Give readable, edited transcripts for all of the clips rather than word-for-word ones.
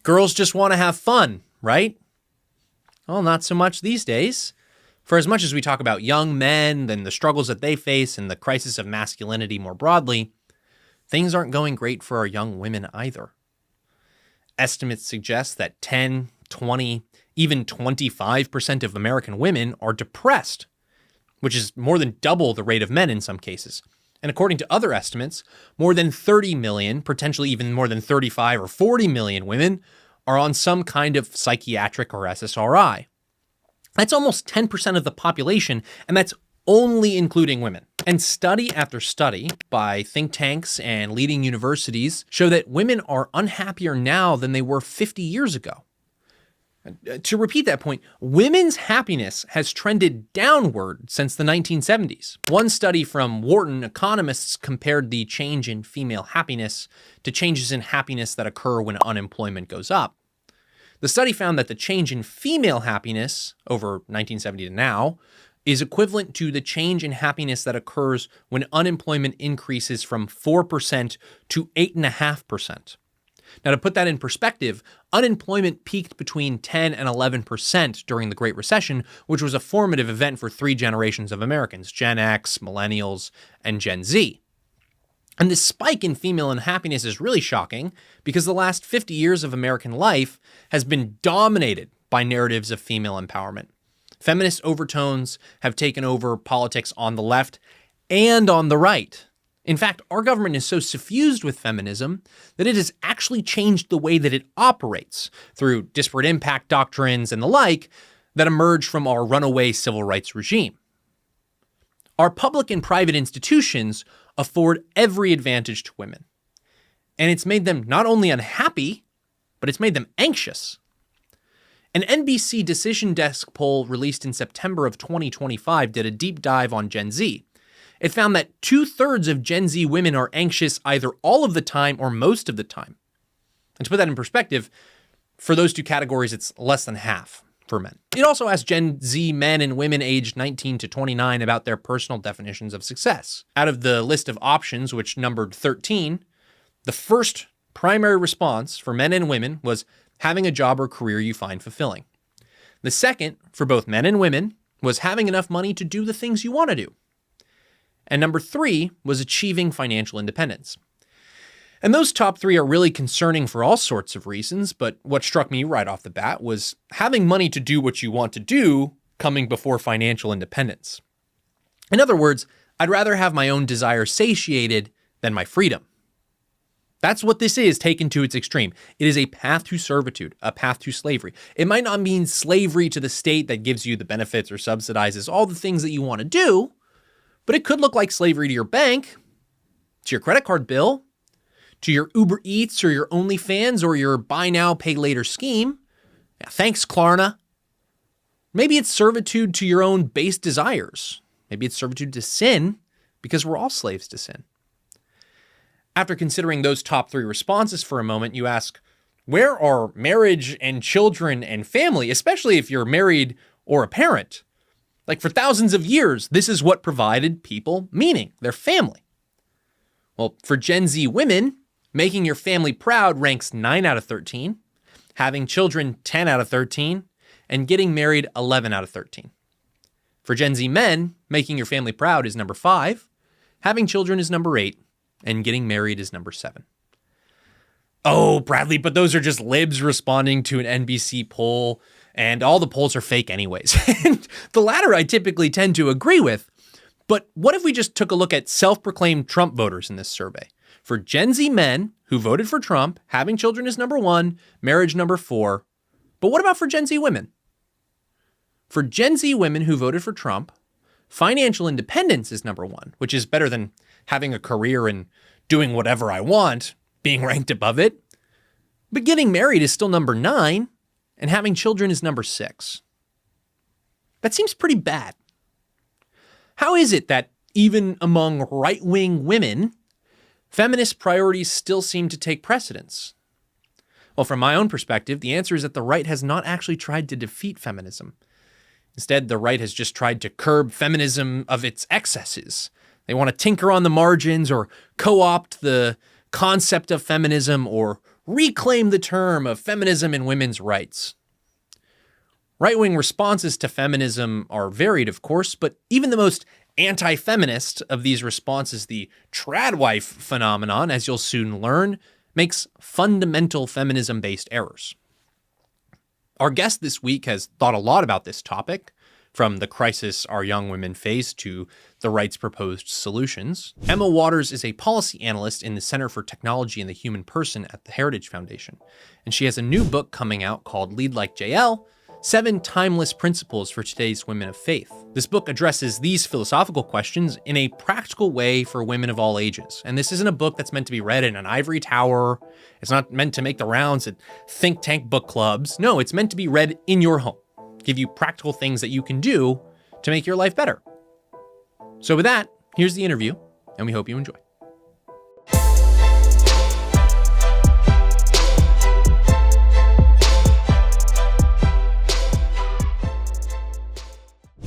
Girls just want to have fun, right? Well, not so much these days. For as much as we talk about young men and the struggles that they face and the crisis of masculinity more broadly, things aren't going great for our young women either. Estimates suggest that 10, 20, even 25% of American women are depressed, which is more than double the rate of men in some cases. And according to other estimates, more than 30 million, potentially even more than 35 or 40 million women are on some kind of psychiatric or SSRI. That's almost 10% of the population, and that's only including women. And study after study by think tanks and leading universities show that women are unhappier now than they were 50 years ago. To repeat that point, women's happiness has trended downward since the 1970s. One study from Wharton economists compared the change in female happiness to changes in happiness that occur when unemployment goes up. The study found that the change in female happiness over 1970 to now is equivalent to the change in happiness that occurs when unemployment increases from 4% to 8.5%. Now, to put that in perspective, unemployment peaked between 10 and 11% during the Great Recession, which was a formative event for three generations of Americans, Gen X, Millennials, and Gen Z. And this spike in female unhappiness is really shocking because the last 50 years of American life has been dominated by narratives of female empowerment. Feminist overtones have taken over politics on the left and on the right. In fact, our government is so suffused with feminism that it has actually changed the way that it operates through disparate impact doctrines and the like that emerged from our runaway civil rights regime. Our public and private institutions afford every advantage to women, and it's made them not only unhappy, but it's made them anxious. An NBC Decision Desk poll released in September of 2025 did a deep dive on Gen Z. It found that 2/3 of Gen Z women are anxious either all of the time or most of the time. And to put that in perspective, for those two categories, it's less than half for men. It also asked Gen Z men and women aged 19 to 29 about their personal definitions of success. Out of the list of options, which numbered 13, the first primary response for men and women was having a job or career you find fulfilling. The second, for both men and women, was having enough money to do the things you want to do. And number 3 was achieving financial independence. And those top 3 are really concerning for all sorts of reasons, but what struck me right off the bat was having money to do what you want to do coming before financial independence. In other words, I'd rather have my own desire satiated than my freedom. That's what this is taken to its extreme. It is a path to servitude, a path to slavery. It might not mean slavery to the state that gives you the benefits or subsidizes all the things that you want to do, but it could look like slavery to your bank, to your credit card bill, to your Uber Eats or your OnlyFans or your buy now, pay later scheme. Yeah, thanks, Klarna. Maybe it's servitude to your own base desires. Maybe it's servitude to sin, because we're all slaves to sin. After considering those top 3 responses for a moment, you ask, where are marriage and children and family, especially if you're married or a parent? Like for thousands of years, this is what provided people meaning, their family. Well, for Gen Z women, making your family proud ranks 9 out of 13, having children 10 out of 13, and getting married 11 out of 13. For Gen Z men, making your family proud is number 5, having children is number 8, and getting married is number 7. Oh, Bradley, but those are just libs responding to an NBC poll, and all the polls are fake anyways. And the latter I typically tend to agree with. But what if we just took a look at self-proclaimed Trump voters in this survey? For Gen Z men who voted for Trump, having children is number 1, marriage number 4. But what about for Gen Z women? For Gen Z women who voted for Trump, financial independence is number 1, which is better than having a career and doing whatever I want, being ranked above it. But getting married is still number 9, and having children is number 6. That seems pretty bad. How is it that even among right-wing women, feminist priorities still seem to take precedence? Well, from my own perspective, the answer is that the right has not actually tried to defeat feminism. Instead, the right has just tried to curb feminism of its excesses. They want to tinker on the margins or co-opt the concept of feminism or reclaim the term of feminism and women's rights. Right-wing responses to feminism are varied, of course, but even the most anti-feminist of these responses, the tradwife phenomenon, as you'll soon learn, makes fundamental feminism-based errors. Our guest this week has thought a lot about this topic, from the crisis our young women face to the right's proposed solutions. Emma Waters is a policy analyst in the Center for Technology and the Human Person at the Heritage Foundation, and she has a new book coming out called Like Jael, 7 Timeless Principles for Today's Women of Faith. This book addresses these philosophical questions in a practical way for women of all ages. And this isn't a book that's meant to be read in an ivory tower. It's not meant to make the rounds at think tank book clubs. No, it's meant to be read in your home, give you practical things that you can do to make your life better. So with that, here's the interview, and we hope you enjoy.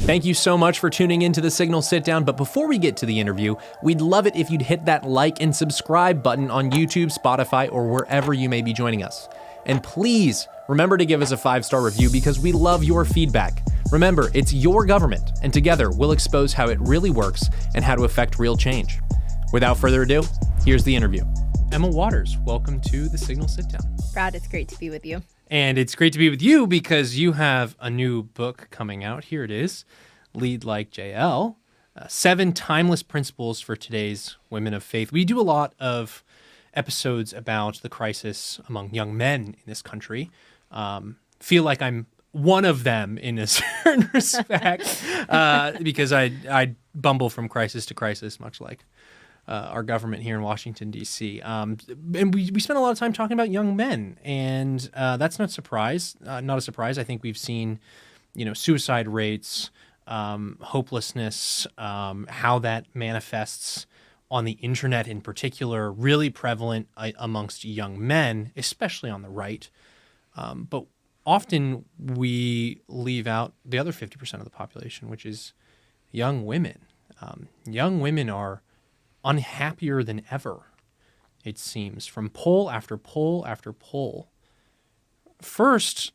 Thank you so much for tuning into the Signal Sitdown, but before we get to the interview, we'd love it if you'd hit that like and subscribe button on YouTube, Spotify, or wherever you may be joining us. And please remember to give us a 5-star review because we love your feedback. Remember, it's your government, and together we'll expose how it really works and how to affect real change. Without further ado, here's the interview. Emma Waters, welcome to the Signal Sitdown. Brad, it's great to be with you. And it's great to be with you because you have a new book coming out. Here it is, Like Jael, 7 Timeless Principles for Today's Women of Faith. We do a lot of episodes about the crisis among young men in this country. Feel like I'm one of them in a certain respect because I bumble from crisis to crisis, much like our government here in Washington, D.C. And we spend a lot of time talking about young men, and that's not a surprise. I think we've seen, suicide rates, hopelessness, how that manifests on the internet in particular, really prevalent amongst young men, especially on the right. But often we leave out the other 50% of the population, which is young women. Young women are unhappier than ever, it seems, from poll after poll after poll. First,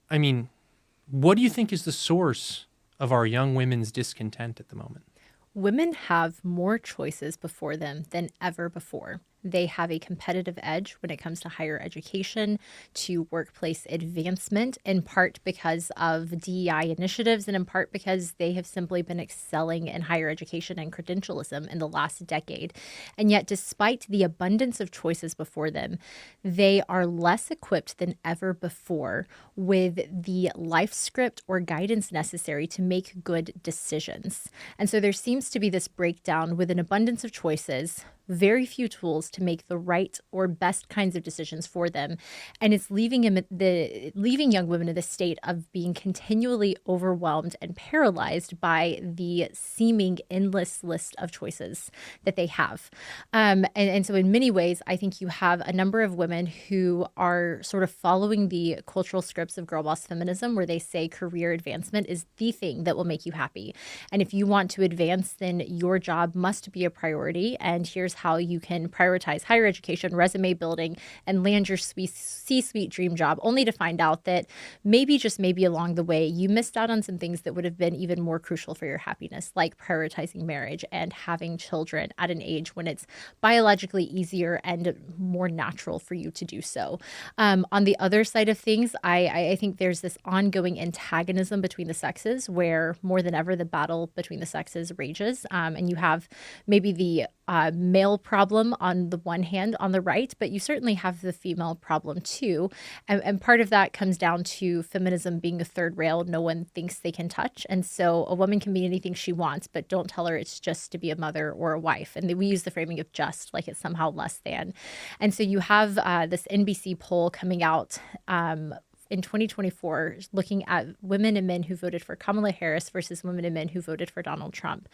what do you think is the source of our young women's discontent at the moment? Women have more choices before them than ever before. They have a competitive edge when it comes to higher education, to workplace advancement, in part because of DEI initiatives and in part because they have simply been excelling in higher education and credentialism in the last decade. And yet, despite the abundance of choices before them, they are less equipped than ever before with the life script or guidance necessary to make good decisions. And so there seems to be this breakdown with an abundance of choices, very few tools to make the right or best kinds of decisions for them. And it's leaving young women in the state of being continually overwhelmed and paralyzed by the seeming endless list of choices that they have. And so in many ways, I think you have a number of women who are sort of following the cultural scripts of girl boss feminism, where they say career advancement is the thing that will make you happy. And if you want to advance, then your job must be a priority. And here's how you can prioritize higher education, resume building, and land your C-suite dream job, only to find out that maybe, just maybe along the way, you missed out on some things that would have been even more crucial for your happiness, like prioritizing marriage and having children at an age when it's biologically easier and more natural for you to do so. On the other side of things, I think there's this ongoing antagonism between the sexes where more than ever the battle between the sexes rages. And you have maybe the male problem on the one hand on the right, but you certainly have the female problem too. And part of that comes down to feminism being a third rail no one thinks they can touch. And so a woman can be anything she wants, but don't tell her it's just to be a mother or a wife. And we use the framing of just like it's somehow less than. And so you have this NBC poll coming out in 2024, looking at women and men who voted for Kamala Harris versus women and men who voted for Donald Trump.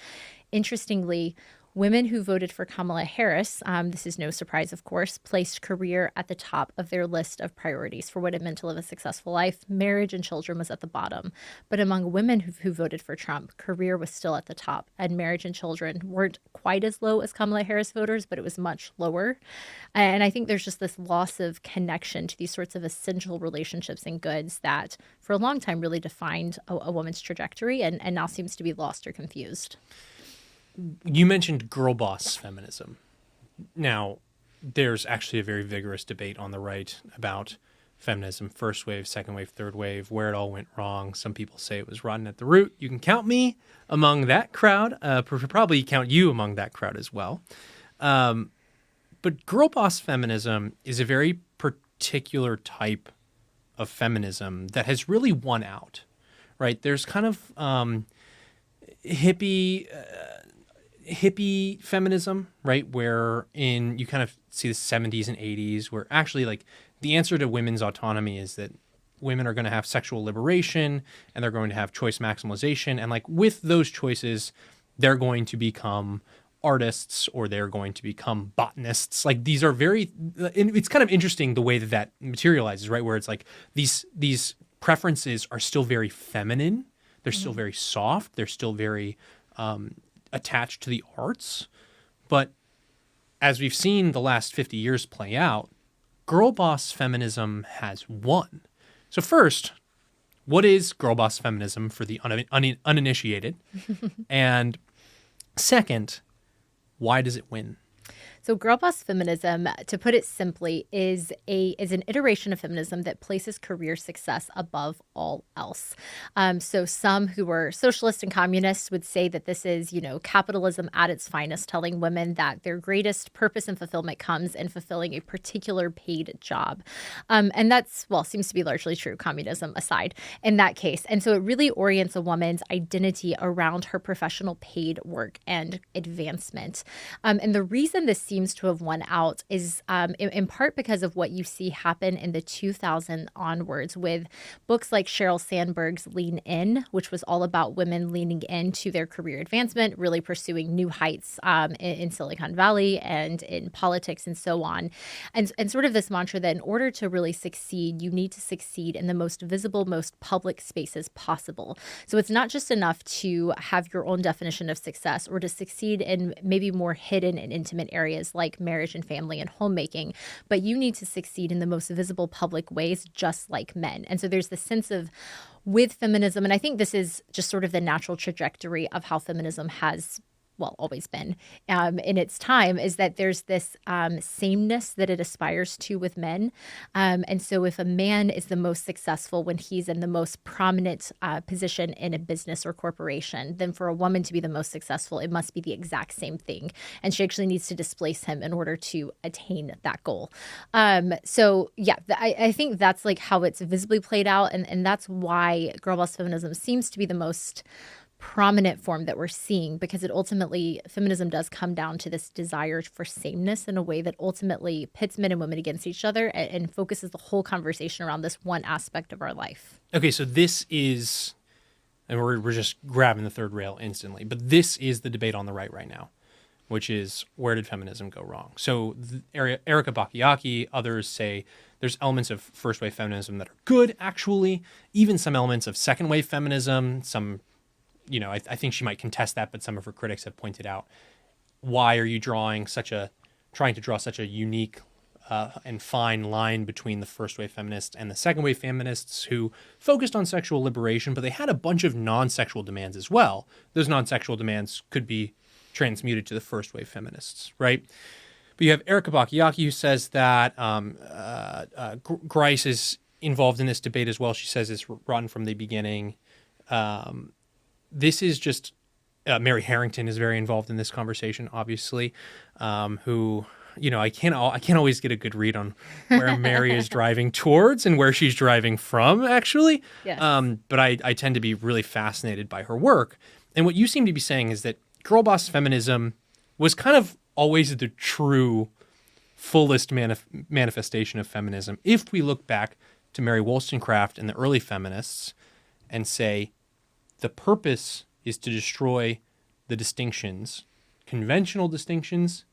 Interestingly, Women who voted for Kamala Harris, this is no surprise, of course, placed career at the top of their list of priorities for what it meant to live a successful life. Marriage and children was at the bottom. But among women who voted for Trump, career was still at the top, and marriage and children weren't quite as low as Kamala Harris voters, but it was much lower. And I think there's just this loss of connection to these sorts of essential relationships and goods that for a long time really defined a woman's trajectory and now seems to be lost or confused. You mentioned girl boss feminism. Now, there's actually a very vigorous debate on the right about feminism, first wave, second wave, third wave, where it all went wrong. Some people say it was rotten at the root. You can count me among that crowd, probably count you among that crowd as well. But girl boss feminism is a very particular type of feminism that has really won out, right? There's kind of hippie feminism, right? Where you kind of see the 70s and 80s where actually like the answer to women's autonomy is that women are going to have sexual liberation and they're going to have choice maximization. And like with those choices, they're going to become artists or they're going to become botanists. Like these are it's kind of interesting the way that materializes, right? Where it's like these preferences are still very feminine. They're still very soft. They're still very attached to the arts. But as we've seen the last 50 years play out, girl boss feminism has won. So first, what is girl boss feminism for the uninitiated? And second, why does it win? So girl boss feminism, to put it simply, is an iteration of feminism that places career success above all else. So some who are socialists and communists would say that this is, capitalism at its finest, telling women that their greatest purpose and fulfillment comes in fulfilling a particular paid job. And that's, seems to be largely true, communism aside, in that case. And so it really orients a woman's identity around her professional paid work and advancement. And the reason this seems to have won out is in part because of what you see happen in the 2000 onwards with books like Sheryl Sandberg's Lean In, which was all about women leaning into their career advancement, really pursuing new heights in Silicon Valley and in politics and so on. And sort of this mantra that in order to really succeed, you need to succeed in the most visible, most public spaces possible. So it's not just enough to have your own definition of success or to succeed in maybe more hidden and intimate areas like marriage and family and homemaking, but you need to succeed in the most visible public ways, just like men. And so there's this sense of, with feminism, and I think this is just sort of the natural trajectory of how feminism has always been in its time, is that there's this sameness that it aspires to with men. And so if a man is the most successful when he's in the most prominent position in a business or corporation, then for a woman to be the most successful, it must be the exact same thing. And she actually needs to displace him in order to attain that goal. I think that's like how it's visibly played out. And that's why girl boss feminism seems to be the most prominent form that we're seeing, because feminism does come down to this desire for sameness in a way that ultimately pits men and women against each other and focuses the whole conversation around this one aspect of our life. Okay, so this is, and we're just grabbing the third rail instantly, but this is the debate on the right now, which is, where did feminism go wrong? So Erika Bachiochi, others say there's elements of first wave feminism that are good, actually, even some elements of second wave feminism, I think she might contest that, but some of her critics have pointed out, why are you trying to draw such a unique and fine line between the first wave feminists and the second wave feminists who focused on sexual liberation, but they had a bunch of non-sexual demands as well. Those non-sexual demands could be transmuted to the first wave feminists, right? But you have Erika Bachiochi, who says that Grice is involved in this debate as well. She says it's rotten from the beginning. This is just Mary Harrington is very involved in this conversation, obviously, who, I can't always get a good read on where Mary is driving towards and where she's driving from, actually. Yes. But I tend to be really fascinated by her work. And what you seem to be saying is that girl boss feminism was kind of always the true, fullest manifestation of feminism. If we look back to Mary Wollstonecraft and the early feminists and say, the purpose is to destroy the distinctions conventional distinctions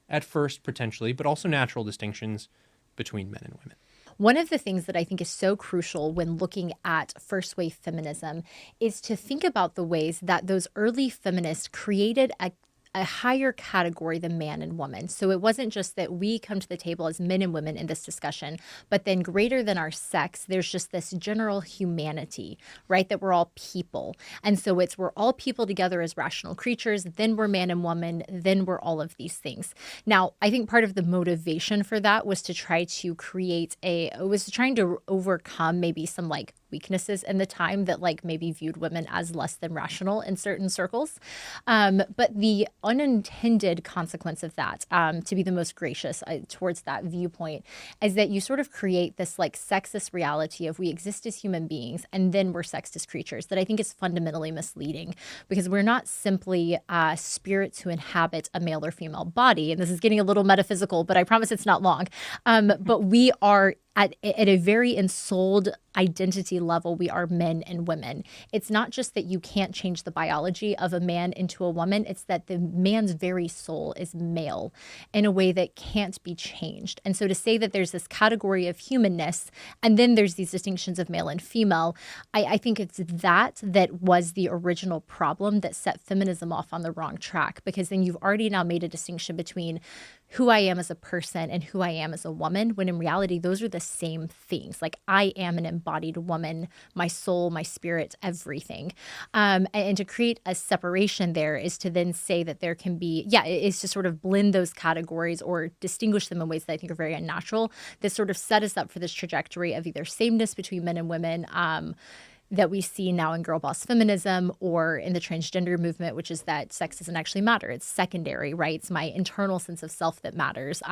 at first, potentially, but also natural distinctions between men and women. One of the things that I think is so crucial when looking at first wave feminism is to think about the ways that those early feminists created a higher category than man and woman. So it wasn't just that we come to the table as men and women in this discussion, but then greater than our sex, there's just this general humanity, right? That we're all people. And so we're all people together as rational creatures, then we're man and woman, then we're all of these things. Now, I think part of the motivation for that was to try to trying to overcome maybe some like weaknesses in the time that like maybe viewed women as less than rational in certain circles. But the unintended consequence of that, to be the most gracious towards that viewpoint, is that you sort of create this like sexist reality of we exist as human beings and then we're sexist creatures that I think is fundamentally misleading, because we're not simply spirits who inhabit a male or female body. And this is getting a little metaphysical, but I promise it's not long. But we are at a very ensouled identity level, we are men and women. It's not just that you can't change the biology of a man into a woman, it's that the man's very soul is male in a way that can't be changed. And so to say that there's this category of humanness and then there's these distinctions of male and female, I think it's that was the original problem that set feminism off on the wrong track, because then you've already now made a distinction between who I am as a person and who I am as a woman, when in reality, those are the same things. Like I am an embodied woman, my soul, my spirit, everything. And to create a separation there is to then say that there can be, is to sort of blend those categories or distinguish them in ways that I think are very unnatural. This sort of set us up for this trajectory of either sameness between men and women, that we see now in girl boss feminism or in the transgender movement, which is that sex doesn't actually matter. It's secondary, right? It's my internal sense of self that matters.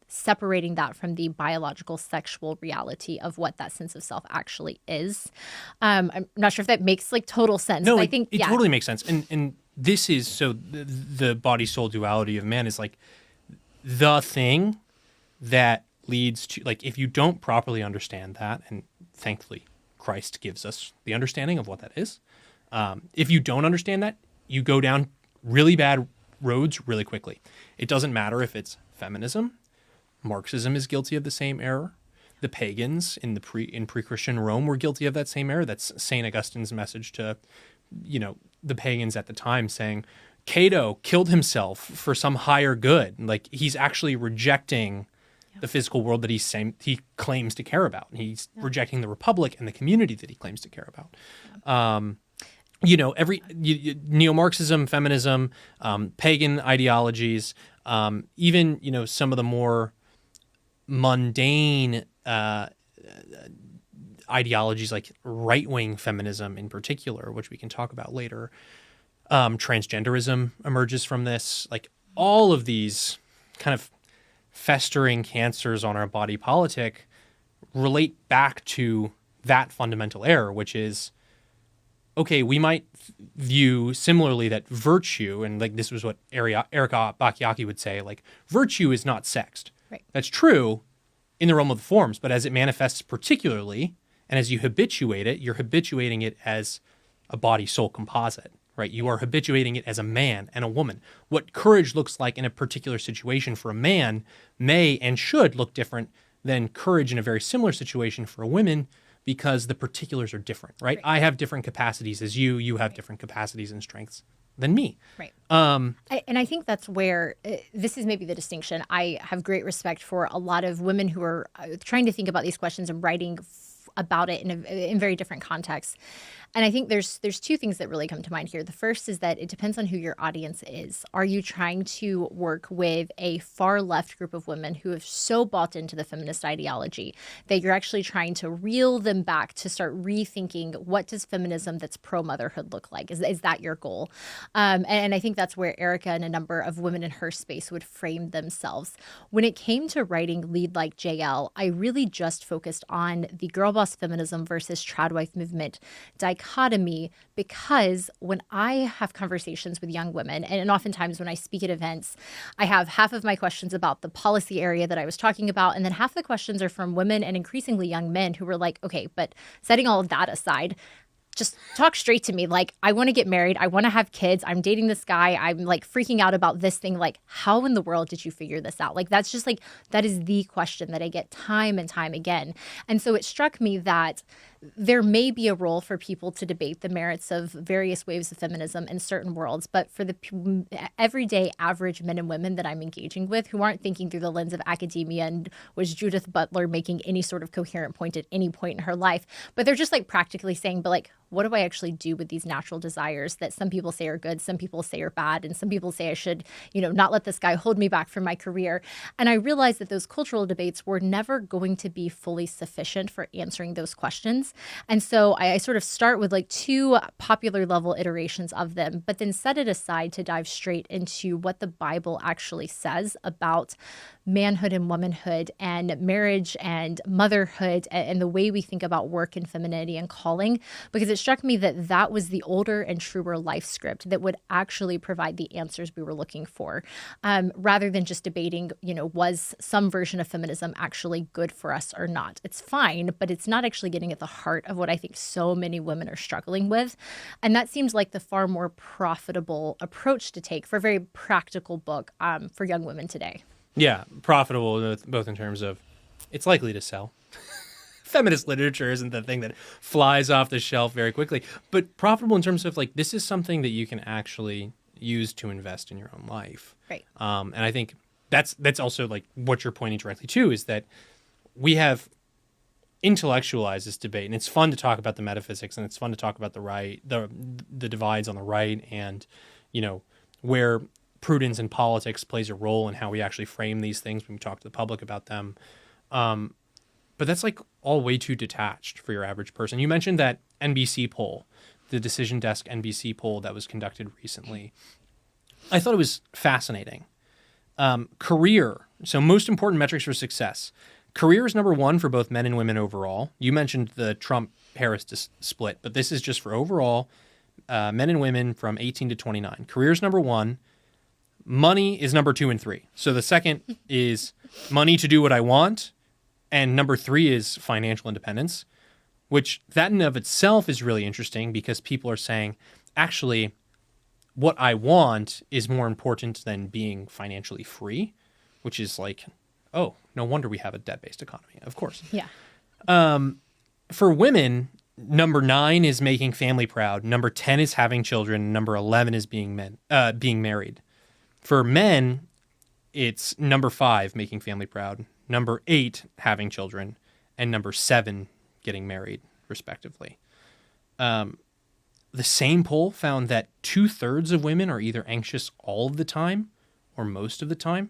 Separating that from the biological sexual reality of what that sense of self actually is. I'm not sure if that makes like total sense. No, but I think it totally makes sense. And this is, so the body soul duality of man is like the thing that leads to, like, if you don't properly understand that, and thankfully Christ gives us the understanding of what that is. If you don't understand that, you go down really bad roads really quickly. It doesn't matter if it's feminism. Marxism is guilty of the same error. The pagans in pre-Christian Rome were guilty of that same error. That's St. Augustine's message to, the pagans at the time, saying Cato killed himself for some higher good. Like, he's actually rejecting the physical world that he claims to care about. He's rejecting the republic and the community that he claims to care about. Neo-Marxism, feminism, pagan ideologies, even, some of the more mundane ideologies like right-wing feminism in particular, which we can talk about later. Transgenderism emerges from this. Like, all of these kind of festering cancers on our body politic relate back to that fundamental error, which is, okay, we might view similarly that virtue, and like this was what Erika Bachiochi would say, like, virtue is not sexed. Right. That's true in the realm of the forms, but as it manifests particularly, and as you habituate it, you're habituating it as a body-soul composite. Right? You are habituating it as a man and a woman. What courage looks like in a particular situation for a man may and should look different than courage in a very similar situation for a woman, because the particulars are different, right? I have different capacities as you have different capacities and strengths than me. Right. And I think that's where this is maybe the distinction. I have great respect for a lot of women who are trying to think about these questions and writing about it in very different contexts. And I think there's two things that really come to mind here. The first is that it depends on who your audience is. Are you trying to work with a far left group of women who have so bought into the feminist ideology that you're actually trying to reel them back to start rethinking, what does feminism that's pro-motherhood look like? Is that your goal? And I think that's where Erika and a number of women in her space would frame themselves. When it came to writing Lead Like Jael, I really just focused on the girl boss feminism versus tradwife movement dichotomy, because when I have conversations with young women, and oftentimes when I speak at events, I have half of my questions about the policy area that I was talking about, and then half the questions are from women and increasingly young men who were like, okay, but setting all of that aside, just talk straight to me. Like, I want to get married. I want to have kids. I'm dating this guy. I'm like freaking out about this thing. Like, how in the world did you figure this out? Like, that's just like, that is the question that I get time and time again. And so it struck me that there may be a role for people to debate the merits of various waves of feminism in certain worlds, but for the everyday average men and women that I'm engaging with who aren't thinking through the lens of academia and was Judith Butler making any sort of coherent point at any point in her life, but they're just like practically saying, but like, what do I actually do with these natural desires that some people say are good, some people say are bad, and some people say I should, not let this guy hold me back from my career. And I realized that those cultural debates were never going to be fully sufficient for answering those questions. And so I sort of start with like two popular level iterations of them, but then set it aside to dive straight into what the Bible actually says about manhood and womanhood and marriage and motherhood and the way we think about work and femininity and calling, because it struck me that that was the older and truer life script that would actually provide the answers we were looking for, rather than just debating, was some version of feminism actually good for us or not? It's fine, but it's not actually getting at the heart of what I think so many women are struggling with. And that seems like the far more profitable approach to take for a very practical book for young women today. Yeah, profitable both in terms of it's likely to sell. Feminist literature isn't the thing that flies off the shelf very quickly, but profitable in terms of like this is something that you can actually use to invest in your own life. Right. And I think that's also like what you're pointing directly to is that we have intellectualized this debate, and it's fun to talk about the metaphysics, and it's fun to talk about the divides on the right, and where prudence in politics plays a role in how we actually frame these things when we talk to the public about them. But that's like all way too detached for your average person. You mentioned that NBC poll, the Decision Desk NBC poll that was conducted recently. I thought it was fascinating. Career. So most important metrics for success. Career is number one for both men and women overall. You mentioned the Trump-Harris split, but this is just for overall men and women from 18 to 29. Career is number one. Money is number 2 and 3. So the second is money to do what I want. And number 3 is financial independence, which that in of itself is really interesting because people are saying, actually, what I want is more important than being financially free, which is like, oh, no wonder we have a debt-based economy. Of course. Yeah. For women, number 9 is making family proud. Number 10 is having children. Number 11 is being married. For men, it's number 5, making family proud, number 8, having children, and number 7, getting married, respectively. The same poll found that 2/3 of women are either anxious all of the time or most of the time.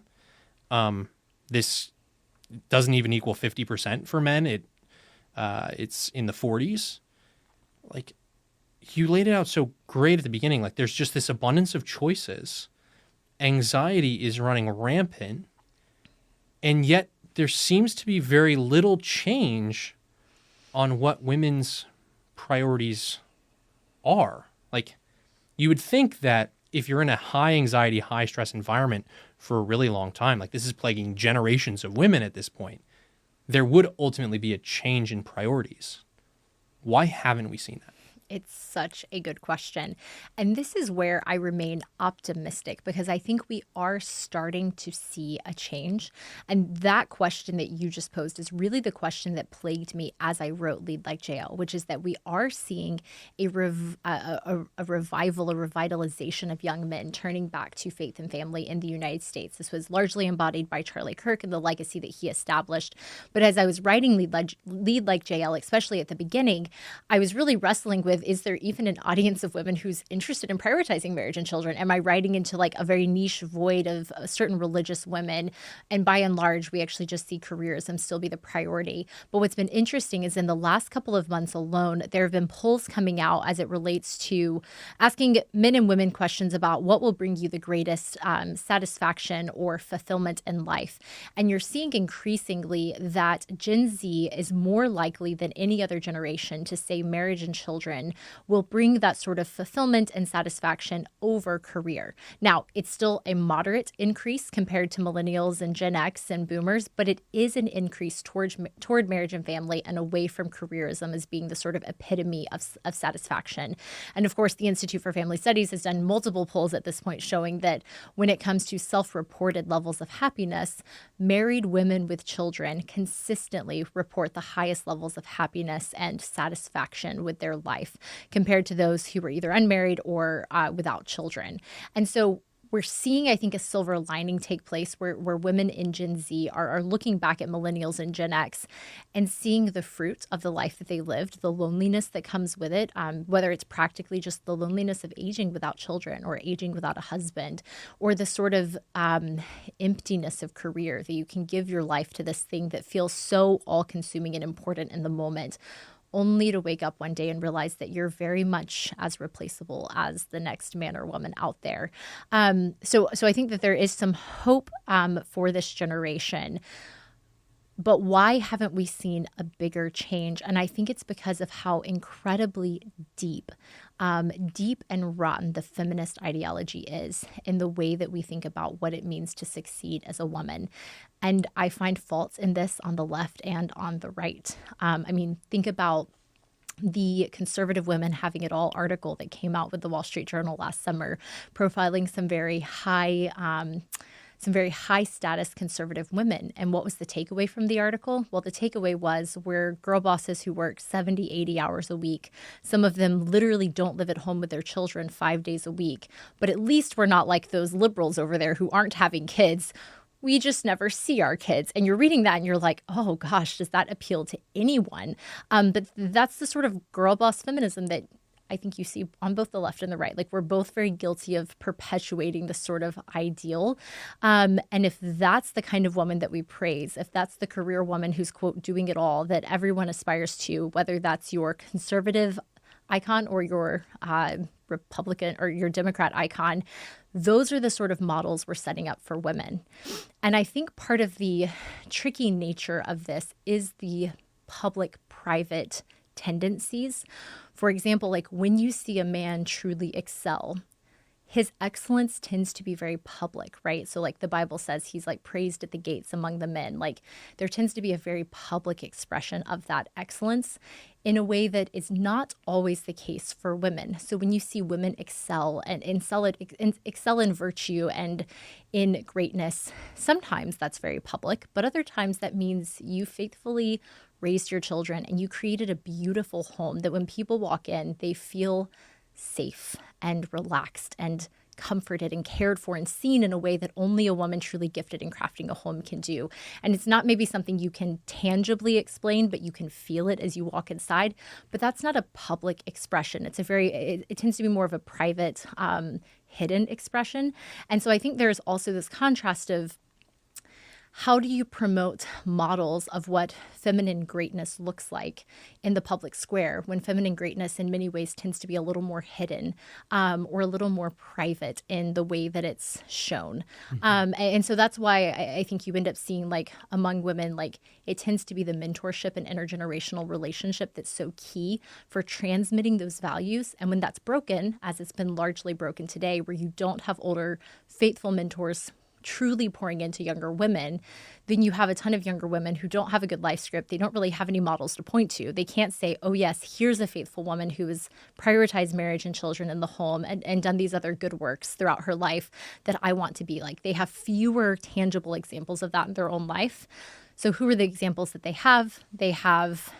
This doesn't even equal 50% for men. It's in the 40s. Like, you laid it out so great at the beginning. Like, there's just this abundance of choices. Anxiety is running rampant, and yet there seems to be very little change on what women's priorities are. Like, you would think that if you're in a high anxiety, high stress environment for a really long time, like this is plaguing generations of women at this point, there would ultimately be a change in priorities. Why haven't we seen that? It's such a good question. And this is where I remain optimistic because I think we are starting to see a change. And that question that you just posed is really the question that plagued me as I wrote Lead Like Jael, which is that we are seeing a revival, a revitalization of young men turning back to faith and family in the United States. This was largely embodied by Charlie Kirk and the legacy that he established. But as I was writing Lead Like Jael, especially at the beginning, I was really wrestling with, is there even an audience of women who's interested in prioritizing marriage and children? Am I writing into like a very niche void of certain religious women? And by and large, we actually just see careerism still be the priority. But what's been interesting is in the last couple of months alone, there have been polls coming out as it relates to asking men and women questions about what will bring you the greatest satisfaction or fulfillment in life. And you're seeing increasingly that Gen Z is more likely than any other generation to say marriage and children children will bring that sort of fulfillment and satisfaction over career. Now, it's still a moderate increase compared to millennials and Gen X and boomers, but it is an increase toward marriage and family and away from careerism as being the sort of epitome of satisfaction. And of course, the Institute for Family Studies has done multiple polls at this point showing that when it comes to self-reported levels of happiness, married women with children consistently report the highest levels of happiness and satisfaction with their life compared to those who were either unmarried or without children. And so we're seeing, I think, a silver lining take place where women in Gen Z are looking back at millennials and Gen X and seeing the fruit of the life that they lived, the loneliness that comes with it, whether it's practically just the loneliness of aging without children or aging without a husband, or the sort of emptiness of career that you can give your life to this thing that feels so all-consuming and important in the moment, only to wake up one day and realize that you're very much as replaceable as the next man or woman out there. So I think that there is some hope for this generation. But why haven't we seen a bigger change? And I think it's because of how incredibly deep and rotten the feminist ideology is in the way that we think about what it means to succeed as a woman. And I find faults in this on the left and on the right. Think about the Conservative Women Having It All article that came out with the Wall Street Journal last summer, profiling some very high status conservative women. And what was the takeaway from the article? Well, the takeaway was we're girl bosses who work 70, 80 hours a week. Some of them literally don't live at home with their children 5 days a week. But at least we're not like those liberals over there who aren't having kids. We just never see our kids. And you're reading that and you're like, oh gosh, does that appeal to anyone? But that's the sort of girl boss feminism that I think you see on both the left and the right. Like, we're both very guilty of perpetuating this sort of ideal. And if that's the kind of woman that we praise, if that's the career woman who's, quote, doing it all that everyone aspires to, whether that's your conservative icon or your Republican or your Democrat icon, those are the sort of models we're setting up for women. And I think part of the tricky nature of this is the public-private tendencies. For example, like when you see a man truly excel, his excellence tends to be very public, right? So like the Bible says, he's like praised at the gates among the men. Like there tends to be a very public expression of that excellence in a way that is not always the case for women. So when you see women excel and excel in virtue and in greatness, sometimes that's very public, but other times that means you faithfully raised your children and you created a beautiful home that when people walk in, they feel safe and relaxed and comforted and cared for and seen in a way that only a woman truly gifted in crafting a home can do. And it's not maybe something you can tangibly explain, but you can feel it as you walk inside. But that's not a public expression. It tends to be more of a private, hidden expression. And so I think there's also this contrast of how do you promote models of what feminine greatness looks like in the public square when feminine greatness in many ways tends to be a little more hidden or a little more private in the way that it's shown. Mm-hmm. And so that's why I think you end up seeing like among women, like it tends to be the mentorship and intergenerational relationship that's so key for transmitting those values. And when that's broken, as it's been largely broken today, where you don't have older faithful mentors truly pouring into younger women, then you have a ton of younger women who don't have a good life script. They don't really have any models to point to. They can't say, oh yes, here's a faithful woman who has prioritized marriage and children in the home and done these other good works throughout her life that I want to be like. They have fewer tangible examples of that in their own life. So who are the examples that they have? They have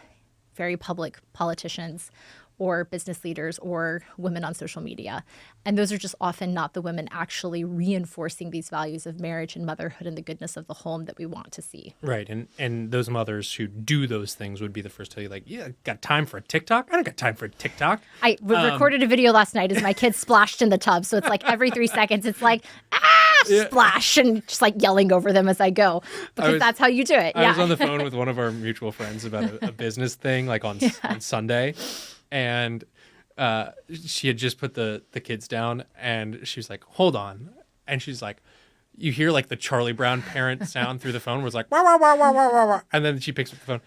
very public politicians or business leaders or women on social media. And those are just often not the women actually reinforcing these values of marriage and motherhood and the goodness of the home that we want to see. Right. And those mothers who do those things would be the first to tell you, like, yeah, got time for a TikTok? I don't got time for a TikTok. I recorded a video last night as my kid splashed in the tub. So it's like every 3 seconds, it's like, splash, and just like yelling over them as I go, because that's how you do it. I was on the phone with one of our mutual friends about a business thing, like on Sunday. And she had just put the kids down, and she was like, hold on. And she's like, you hear like the Charlie Brown parent sound through the phone where it's like, wah, wah, wah, wah, wah, wah. And then she picks up the phone.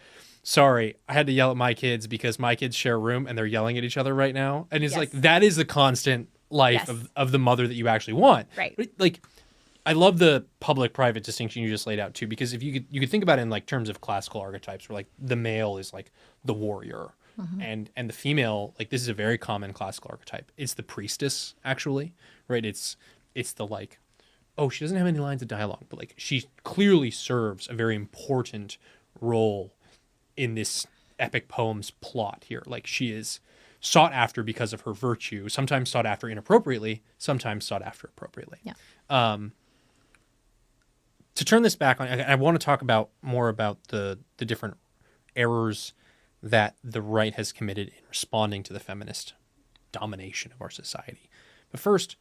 sorry, I had to yell at my kids because my kids share a room and they're yelling at each other right now. And it's Yes. like, that is the constant life Yes. of the mother that you actually want. Right. But, like, I love the public-private distinction you just laid out too, because if you could think about it in like terms of classical archetypes, where like the male is like the warrior, and the female, like, this is a very common classical archetype. It's the priestess, actually, right? It's the like, oh, she doesn't have any lines of dialogue, but like she clearly serves a very important role in this epic poem's plot here. Like, she is sought after because of her virtue, sometimes sought after inappropriately, sometimes sought after appropriately. Yeah. To turn this back on, I want to talk more about the different errors that the right has committed in responding to the feminist domination of our society. But first,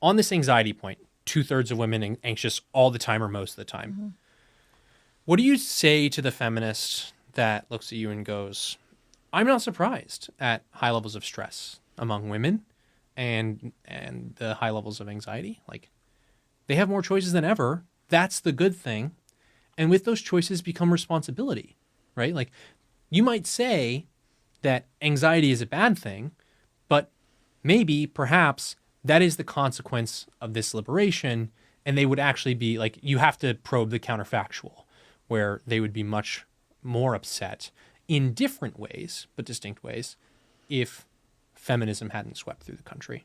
on this anxiety point, 2/3 of women anxious all the time or most of the time. What do you say to the feminist that looks at you and goes, I'm not surprised at high levels of stress among women and the high levels of anxiety? Like, they have more choices than ever. That's the good thing. And with those choices become responsibility, right? Like, you might say that anxiety is a bad thing, but maybe, perhaps, that is the consequence of this liberation. And they would actually be like, you have to probe the counterfactual, where they would be much more upset in different ways, but distinct ways, if feminism hadn't swept through the country.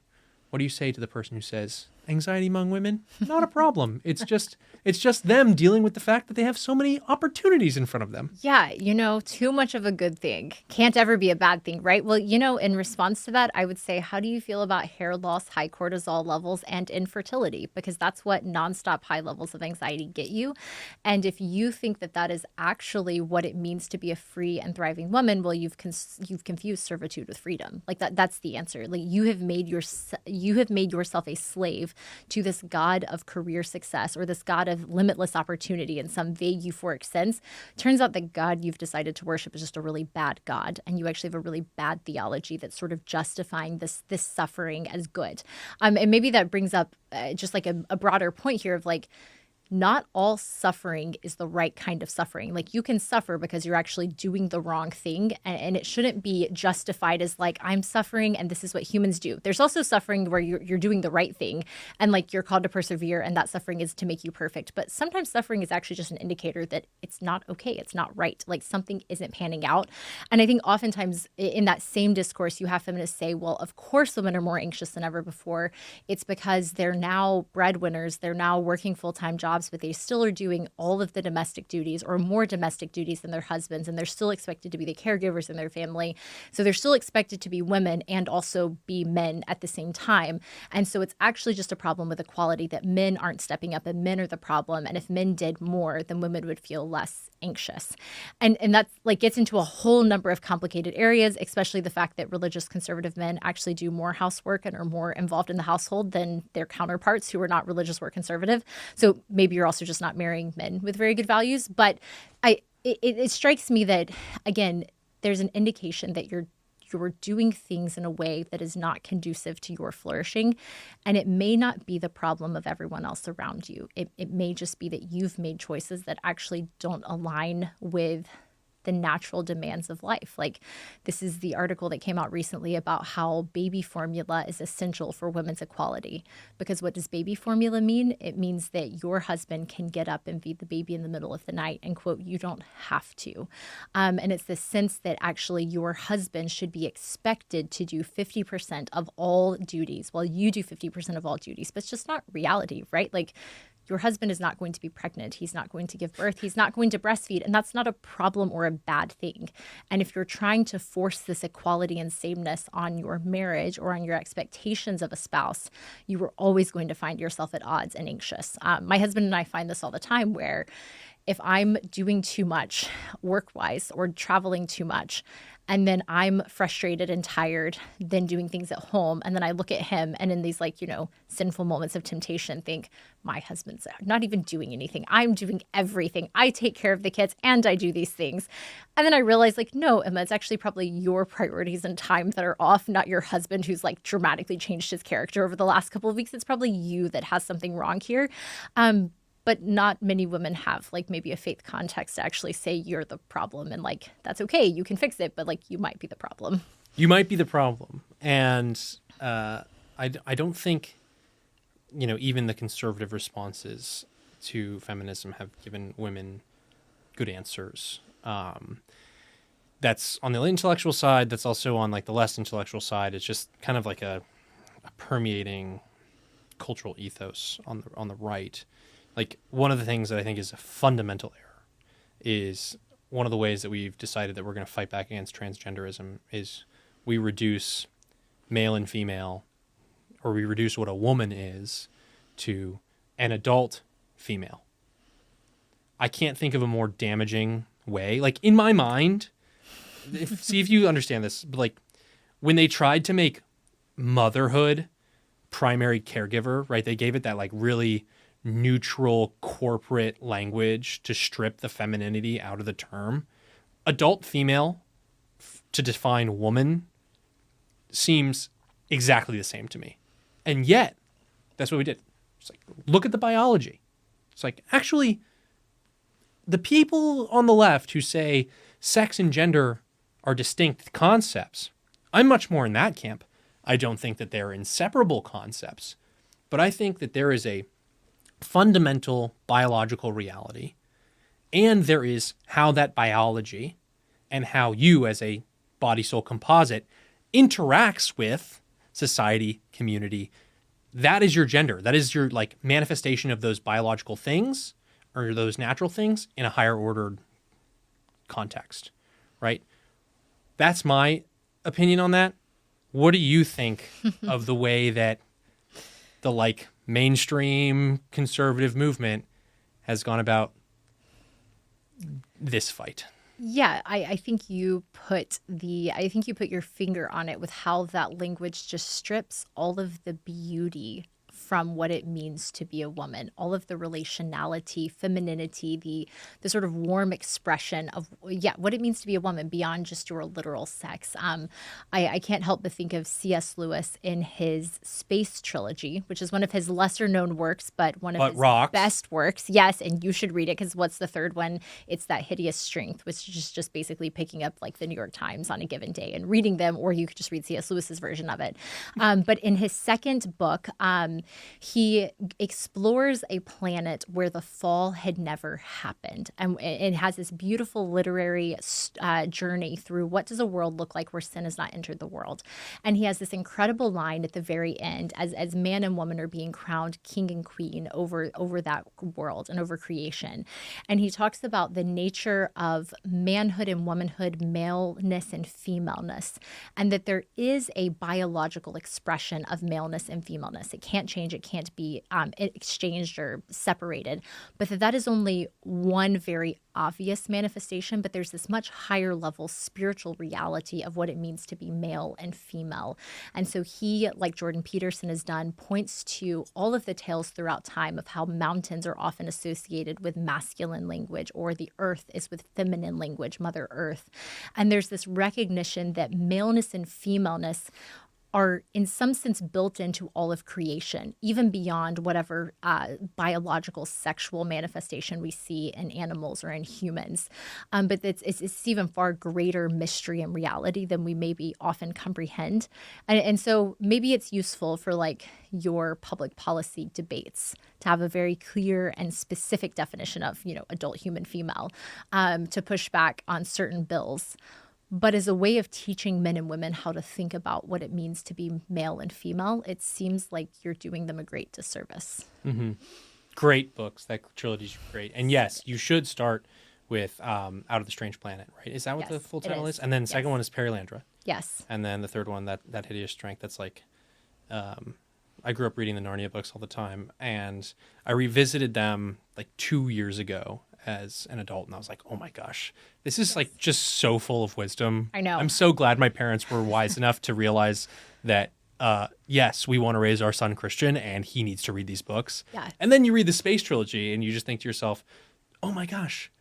What do you say to the person who says, anxiety among women, not a problem. It's just them dealing with the fact that they have so many opportunities in front of them. Yeah, too much of a good thing can't ever be a bad thing, right? Well, in response to that, I would say, how do you feel about hair loss, high cortisol levels, and infertility? Because that's what nonstop high levels of anxiety get you. And if you think that that is actually what it means to be a free and thriving woman, well, you've confused servitude with freedom. Like that's the answer. Like, you have made yourself a slave to this god of career success, or this god of limitless opportunity in some vague euphoric sense. Turns out the god you've decided to worship is just a really bad god, and you actually have a really bad theology that's sort of justifying this suffering as good. And maybe that brings up just like a broader point here of like, not all suffering is the right kind of suffering. Like, you can suffer because you're actually doing the wrong thing, and it shouldn't be justified as like, I'm suffering and this is what humans do. There's also suffering where you're doing the right thing and like you're called to persevere, and that suffering is to make you perfect. But sometimes suffering is actually just an indicator that it's not okay. It's not right. Like, something isn't panning out. And I think oftentimes in that same discourse, you have feminists say, well, of course women are more anxious than ever before. It's because they're now breadwinners. They're now working full-time jobs, but they still are doing all of the domestic duties or more domestic duties than their husbands, and they're still expected to be the caregivers in their family. So they're still expected to be women and also be men at the same time. And so it's actually just a problem with equality, that men aren't stepping up and men are the problem. And if men did more, then women would feel less anxious. And that's like gets into a whole number of complicated areas, especially the fact that religious conservative men actually do more housework and are more involved in the household than their counterparts who are not religious or conservative. So maybe you're also just not marrying men with very good values. But it strikes me that, again, there's an indication that you're doing things in a way that is not conducive to your flourishing. And it may not be the problem of everyone else around you. It may just be that you've made choices that actually don't align with the natural demands of life. Like, this is the article that came out recently about how baby formula is essential for women's equality. Because what does baby formula mean? It means that your husband can get up and feed the baby in the middle of the night, and quote, you don't have to. And it's the sense that actually your husband should be expected to do 50% of all duties while you do 50% of all duties. But it's just not reality, right? Like, your husband is not going to be pregnant. He's not going to give birth. He's not going to breastfeed. And that's not a problem or a bad thing. And if you're trying to force this equality and sameness on your marriage or on your expectations of a spouse, you are always going to find yourself at odds and anxious. My husband and I find this all the time, where if I'm doing too much work-wise or traveling too much, and then I'm frustrated and tired, then doing things at home, and then I look at him and in these sinful moments of temptation think, my husband's not even doing anything. I'm doing everything. I take care of the kids and I do these things. And then I realize, no, Emma, it's actually probably your priorities and time that are off, not your husband who's dramatically changed his character over the last couple of weeks. It's probably you that has something wrong here. But not many women have like maybe a faith context to actually say you're the problem and like that's okay, you can fix it, but like you might be the problem. You might be the problem. And I don't think, even the conservative responses to feminism have given women good answers. That's on the intellectual side. That's also on like the less intellectual side. It's just kind of like a permeating cultural ethos on the right. Like one of the things that I think is a fundamental error is one of the ways that we've decided that we're going to fight back against transgenderism is we reduce male and female, or we reduce what a woman is to an adult female. I can't think of a more damaging way. Like in my mind, see if you understand this, but like when they tried to make motherhood primary caregiver, right? They gave it that like really neutral corporate language to strip the femininity out of the term. Adult female to define woman seems exactly the same to me. And yet, that's what we did. It's like, look at the biology. It's like, actually, the people on the left who say sex and gender are distinct concepts, I'm much more in that camp. I don't think that they're inseparable concepts, but I think that there is a fundamental biological reality, and there is how that biology and how you as a body-soul composite interacts with society, community. That is your gender. That is your like manifestation of those biological things or those natural things in a higher ordered context, right? That's my opinion on that. What do you think of the way that the like mainstream conservative movement has gone about this fight? Yeah, I think you put your finger on it with how that language just strips all of the beauty from what it means to be a woman, all of the relationality, femininity, the sort of warm expression of, what it means to be a woman beyond just your literal sex. I can't help but think of C.S. Lewis in his Space trilogy, which is one of his lesser known works, but one of his best works. Yes, and you should read it because what's the third one? It's That Hideous Strength, which is just basically picking up like the New York Times on a given day and reading them, or you could just read C.S. Lewis's version of it. But in his second book, he explores a planet where the fall had never happened. And it has this beautiful literary journey through what does a world look like where sin has not entered the world. And he has this incredible line at the very end as man and woman are being crowned king and queen over that world and over creation. And he talks about the nature of manhood and womanhood, maleness and femaleness, and that there is a biological expression of maleness and femaleness. It can't change. It can't be exchanged or separated, but that is only one very obvious manifestation, but there's this much higher level spiritual reality of what it means to be male and female. And so he, like Jordan Peterson has done, points to all of the tales throughout time of how mountains are often associated with masculine language, or the earth is with feminine language, Mother Earth. And there's this recognition that maleness and femaleness are in some sense built into all of creation, even beyond whatever biological sexual manifestation we see in animals or in humans. But it's even far greater mystery and reality than we maybe often comprehend. And so maybe it's useful for like your public policy debates to have a very clear and specific definition of, adult human female, to push back on certain bills. But as a way of teaching men and women how to think about what it means to be male and female, it seems like you're doing them a great disservice. Mm-hmm. Great books. That trilogy's great. And yes, you should start with Out of the Strange Planet, right? Is that what the full title is? And then the second one is Perilandra. Yes. And then the third one, that Hideous Strength, that's like, I grew up reading the Narnia books all the time, and I revisited them like 2 years ago as an adult, and I was like, oh my gosh, this is like just so full of wisdom. I know. I'm so glad my parents were wise enough to realize that yes, we want to raise our son Christian and he needs to read these books. Yes. And then you read the Space trilogy and you just think to yourself, oh my gosh,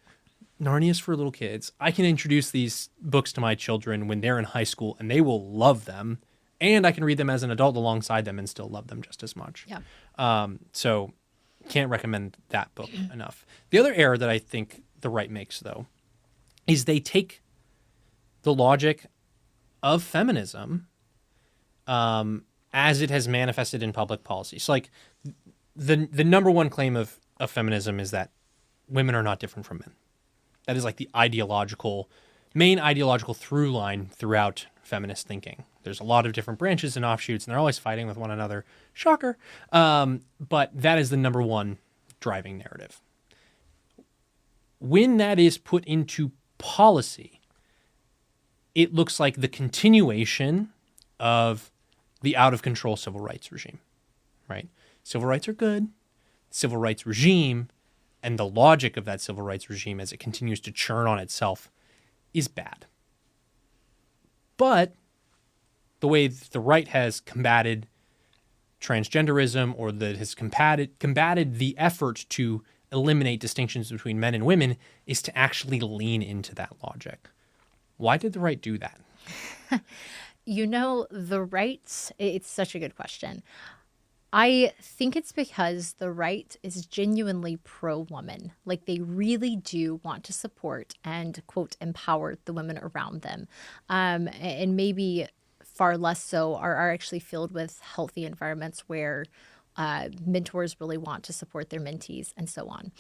Narnia's for little kids. I can introduce these books to my children when they're in high school and they will love them, and I can read them as an adult alongside them and still love them just as much. Yeah. So Can't recommend that book enough. The other error that I think the right makes, though, is they take the logic of feminism as it has manifested in public policy. So, like, the number one claim of feminism is that women are not different from men. That is like the main ideological through line throughout feminist thinking. There's a lot of different branches and offshoots, and they're always fighting with one another. Shocker. But that is the number one driving narrative. When that is put into policy, it looks like the continuation of the out-of-control civil rights regime, right? Civil rights are good. Civil rights regime and the logic of that civil rights regime as it continues to churn on itself is bad. But the way the right has combated transgenderism, or that has combated the effort to eliminate distinctions between men and women, is to actually lean into that logic. Why did the right do that? The right, it's such a good question. I think it's because the right is genuinely pro-woman. Like, they really do want to support and, quote, empower the women around them. And maybe far less so are actually filled with healthy environments where mentors really want to support their mentees and so on.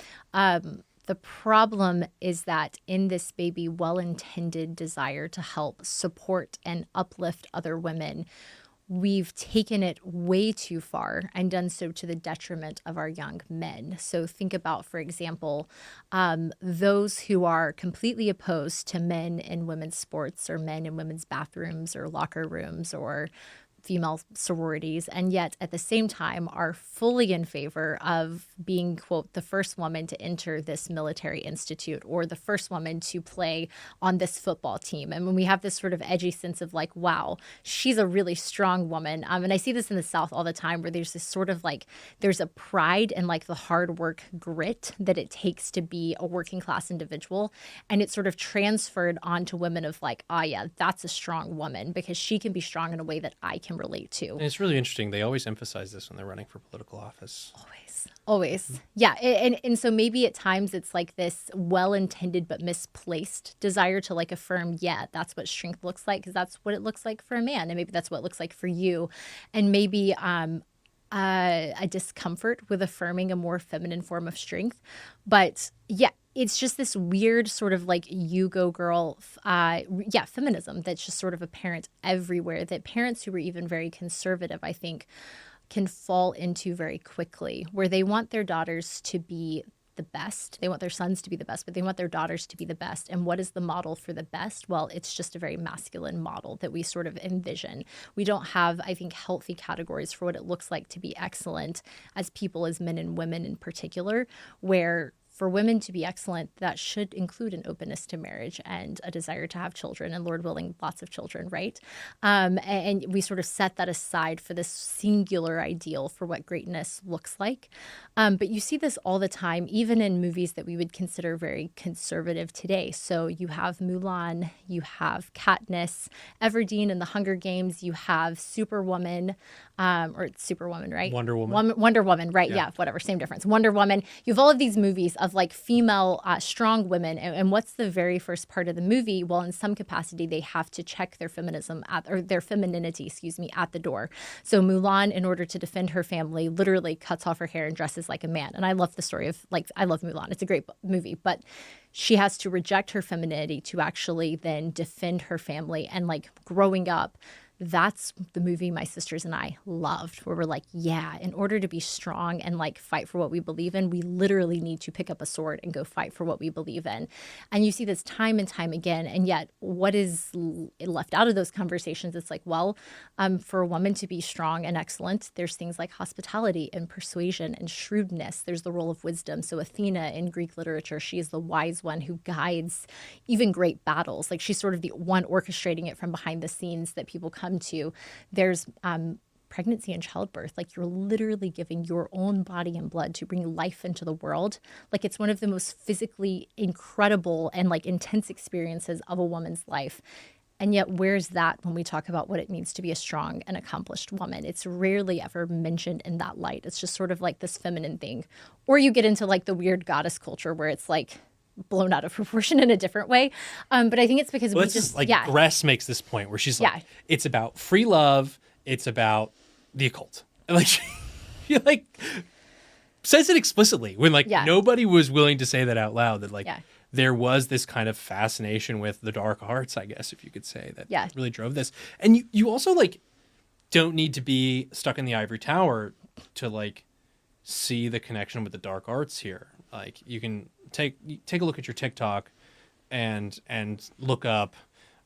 The problem is that in this maybe well-intended desire to help support and uplift other women, we've taken it way too far and done so to the detriment of our young men. So think about, for example, those who are completely opposed to men in women's sports, or men in women's bathrooms or locker rooms or female sororities, and yet at the same time are fully in favor of being, quote, the first woman to enter this military institute, or the first woman to play on this football team. And when we have this sort of edgy sense of like, wow, she's a really strong woman. And I see this in the South all the time, where there's this sort of like, there's a pride in like the hard work grit that it takes to be a working class individual. And it's sort of transferred onto women of like, oh yeah, that's a strong woman because she can be strong in a way that I can relate to. And it's really interesting. They always emphasize this when they're running for political office. Always. Yeah. And so maybe at times it's like this well-intended but misplaced desire to like affirm, yeah, that's what strength looks like, because that's what it looks like for a man. And maybe that's what it looks like for you. And maybe a discomfort with affirming a more feminine form of strength. But yeah, it's just this weird sort of like you go girl, feminism that's just sort of apparent everywhere, that parents who were even very conservative, I think, can fall into very quickly, where they want their daughters to be the best. They want their sons to be the best, but they want their daughters to be the best. And what is the model for the best? Well, it's just a very masculine model that we sort of envision. We don't have, I think, healthy categories for what it looks like to be excellent as people, as men and women in particular, where for women to be excellent, that should include an openness to marriage and a desire to have children, and Lord willing, lots of children, right? And we sort of set that aside for this singular ideal for what greatness looks like. But you see this all the time, even in movies that we would consider very conservative today. So you have Mulan, you have Katniss Everdeen in the Hunger Games, you have Superwoman, or it's Superwoman, right? Wonder Woman. Wonder Woman, right? Yeah, whatever, same difference. Wonder Woman. You have all of these movies of like female strong women. And what's the very first part of the movie? Well, in some capacity, they have to check their femininity, at the door. So Mulan, in order to defend her family, literally cuts off her hair and dresses like a man. And I love the story of, like, I love Mulan. It's a great movie, but she has to reject her femininity to actually then defend her family. And like growing up, that's the movie my sisters and I loved, where we're like, yeah, in order to be strong and like fight for what we believe in, we literally need to pick up a sword and go fight for what we believe in. And you see this time and time again. And yet what is left out of those conversations? It's like, well, for a woman to be strong and excellent, there's things like hospitality and persuasion and shrewdness. There's the role of wisdom. So Athena in Greek literature, she is the wise one who guides even great battles. Like she's sort of the one orchestrating it from behind the scenes that people come to. There's pregnancy and childbirth. Like you're literally giving your own body and blood to bring life into the world. Like it's one of the most physically incredible and like intense experiences of a woman's life. And yet, where's that when we talk about what it means to be a strong and accomplished woman? It's rarely ever mentioned in that light. It's just sort of like this feminine thing. Or you get into like the weird goddess culture where it's like blown out of proportion in a different way. But I think it's because Well, it's just like Gress makes this point where she's like, it's about free love. It's about the occult. And like, she like says it explicitly when like nobody was willing to say that out loud, that like there was this kind of fascination with the dark arts, I guess, if you could say, that really drove this. And you also like don't need to be stuck in the ivory tower to like see the connection with the dark arts here. Like you can take a look at your TikTok and look up,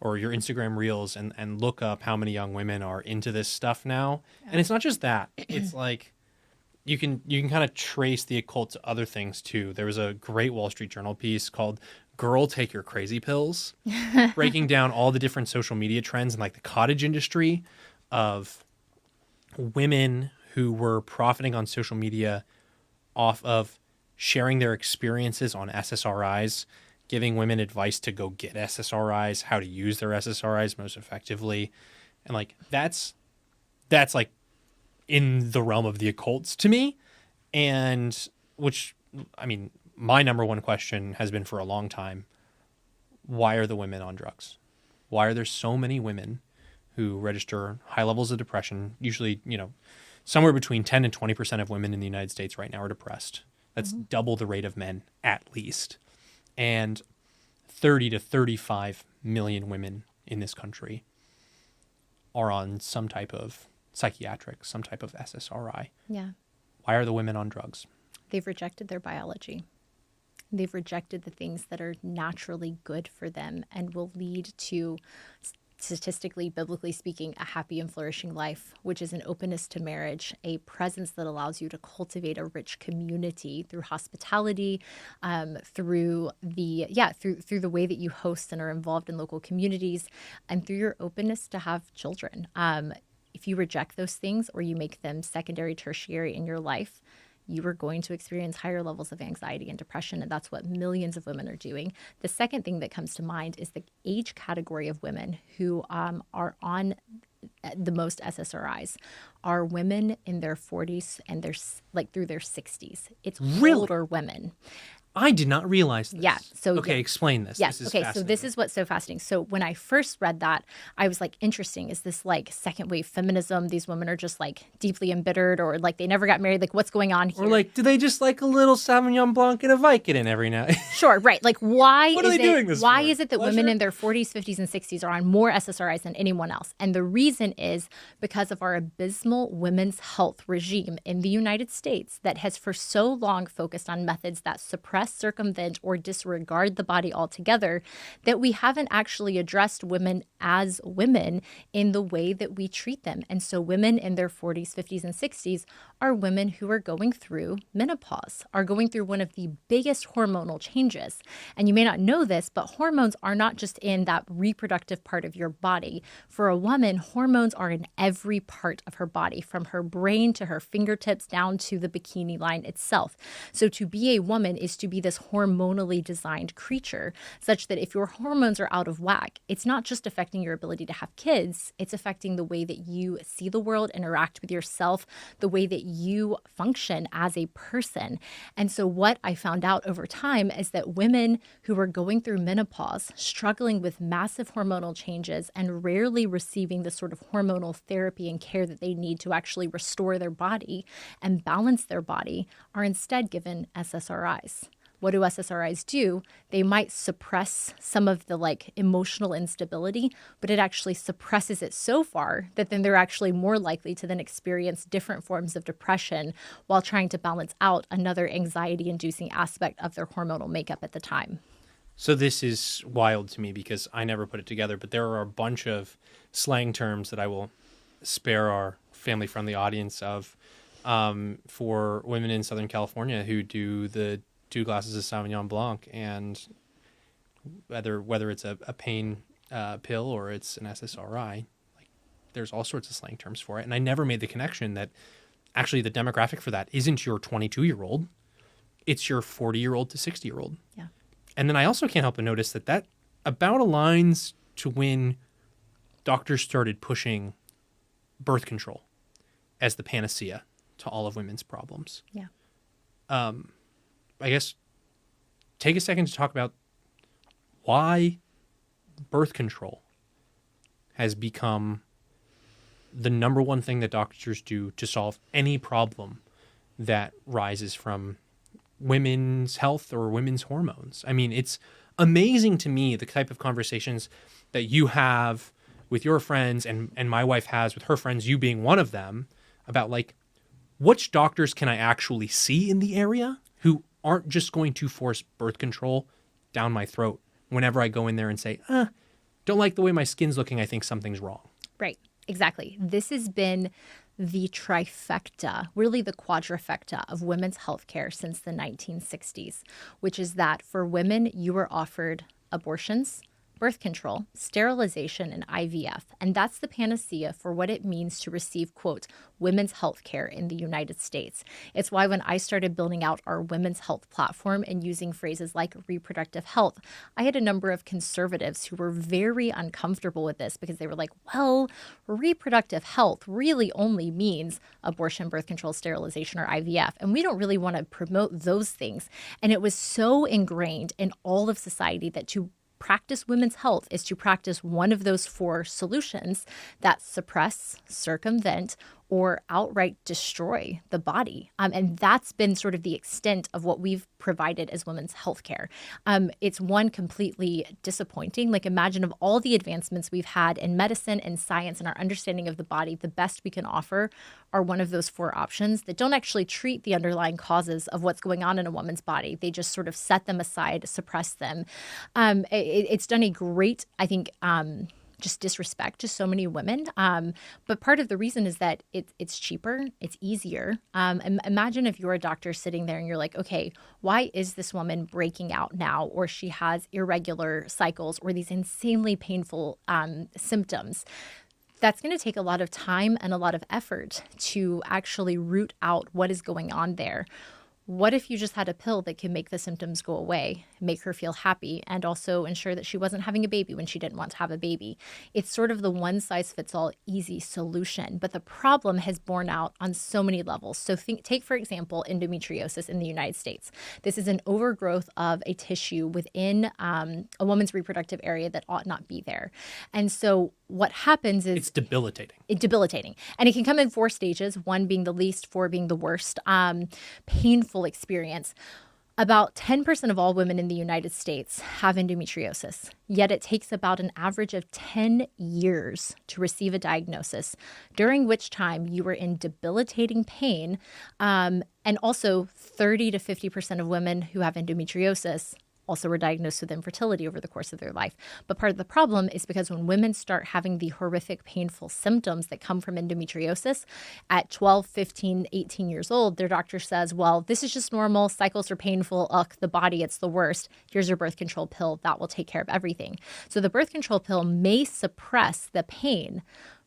or your Instagram reels and look up how many young women are into this stuff now. And it's not just that. It's like you can kind of trace the occult to other things too. There was a great Wall Street Journal piece called "Girl, Take Your Crazy Pills," breaking down all the different social media trends and like the cottage industry of women who were profiting on social media off of sharing their experiences on SSRIs, giving women advice to go get SSRIs, how to use their SSRIs most effectively. And like that's like in the realm of the occults to me. And which, I mean, my number one question has been for a long time, why are the women on drugs? Why are there so many women who register high levels of depression? Usually, somewhere between 10 and 20% of women in the United States right now are depressed. That's double the rate of men, at least. And 30 to 35 million women in this country are on some type of psychiatric, some type of SSRI. Yeah. Why are the women on drugs? They've rejected their biology. They've rejected the things that are naturally good for them and will lead to, statistically, biblically speaking, a happy and flourishing life, which is an openness to marriage, a presence that allows you to cultivate a rich community through hospitality, through the way that you host and are involved in local communities, and through your openness to have children. If you reject those things or you make them secondary, tertiary in your life, you are going to experience higher levels of anxiety and depression, and that's what millions of women are doing. The second thing that comes to mind is the age category of women who are on the most SSRIs are women in their 40s and through their 60s. It's older women. I did not realize this. Yeah. So explain this. Yes. This is okay. So this is what's so fascinating. So when I first read that, I was like, interesting. Is this like second wave feminism? These women are just like deeply embittered, or like they never got married. Like what's going on here? Or like, do they just like a little Sauvignon Blanc and a Vicodin every night? Sure. Right. Like why what are they doing this why for? is it that women in their 40s, 50s, and 60s are on more SSRIs than anyone else? And the reason is because of our abysmal women's health regime in the United States that has for so long focused on methods that suppress, circumvent, or disregard the body altogether, that we haven't actually addressed women as women in the way that we treat them. And so women in their 40s, 50s, and 60s are women who are going through menopause, are going through one of the biggest hormonal changes. And you may not know this, but hormones are not just in that reproductive part of your body. For a woman, hormones are in every part of her body, from her brain to her fingertips down to the bikini line itself. So to be a woman is to be this hormonally designed creature, such that if your hormones are out of whack, it's not just affecting your ability to have kids, it's affecting the way that you see the world, interact with yourself, the way that you function as a person. And so what I found out over time is that women who are going through menopause, struggling with massive hormonal changes and rarely receiving the sort of hormonal therapy and care that they need to actually restore their body and balance their body, are instead given SSRIs. What do SSRIs do? They might suppress some of the like emotional instability, but it actually suppresses it so far that then they're actually more likely to then experience different forms of depression while trying to balance out another anxiety-inducing aspect of their hormonal makeup at the time. So this is wild to me because I never put it together, but there are a bunch of slang terms that I will spare our family-friendly audience of for women in Southern California who do the 2 glasses of Sauvignon Blanc, and whether it's a pain pill or it's an SSRI, like there's all sorts of slang terms for it. And I never made the connection that actually the demographic for that isn't your 22-year-old, it's your 40-year-old to 60-year-old. Yeah. And then I also can't help but notice that about aligns to when doctors started pushing birth control as the panacea to all of women's problems. Yeah. I guess take a second to talk about why birth control has become the number one thing that doctors do to solve any problem that rises from women's health or women's hormones. I mean, it's amazing to me the type of conversations that you have with your friends and my wife has with her friends, you being one of them, about like, which doctors can I actually see in the area who aren't just going to force birth control down my throat whenever I go in there and say, don't like the way my skin's looking, I think something's wrong. Right. Exactly. This has been the trifecta, really the quadrifecta of women's healthcare since the 1960s, which is that for women, you were offered abortions, birth control, sterilization, and IVF. And that's the panacea for what it means to receive, quote, women's health care in the United States. It's why when I started building out our women's health platform and using phrases like reproductive health, I had a number of conservatives who were very uncomfortable with this because they were like, well, reproductive health really only means abortion, birth control, sterilization, or IVF. And we don't really want to promote those things. And it was so ingrained in all of society that to practice women's health is to practice one of those four solutions that suppress, circumvent, or outright destroy the body. And that's been sort of the extent of what we've provided as women's healthcare. It's one completely disappointing. Like imagine of all the advancements we've had in medicine and science and our understanding of the body, the best we can offer are one of those four options that don't actually treat the underlying causes of what's going on in a woman's body. They just sort of set them aside, suppress them. It's done a great, I think, just disrespect to so many women. But part of the reason is that it's cheaper, it's easier. Imagine if you're a doctor sitting there and you're like, okay, why is this woman breaking out now? Or she has irregular cycles or these insanely painful symptoms. That's going to take a lot of time and a lot of effort to actually root out what is going on there. What if you just had a pill that could make the symptoms go away, make her feel happy, and also ensure that she wasn't having a baby when she didn't want to have a baby? It's sort of the one-size-fits-all easy solution, but the problem has borne out on so many levels. So take, for example, endometriosis in the United States. This is an overgrowth of a tissue within a woman's reproductive area that ought not be there. And so what happens is— It's debilitating. Debilitating. And it can come in four stages, one being the least, four being the worst. Painful experience. About 10% of all women in the United States have endometriosis, yet it takes about an average of 10 years to receive a diagnosis, during which time you were in debilitating pain. And also 30 to 50% of women who have endometriosis also were diagnosed with infertility over the course of their life. But part of the problem is because when women start having the horrific, painful symptoms that come from endometriosis at 12, 15, 18 years old, their doctor says, well, this is just normal. Cycles are painful. Ugh, the body, it's the worst. Here's your birth control pill. That will take care of everything. So the birth control pill may suppress the pain,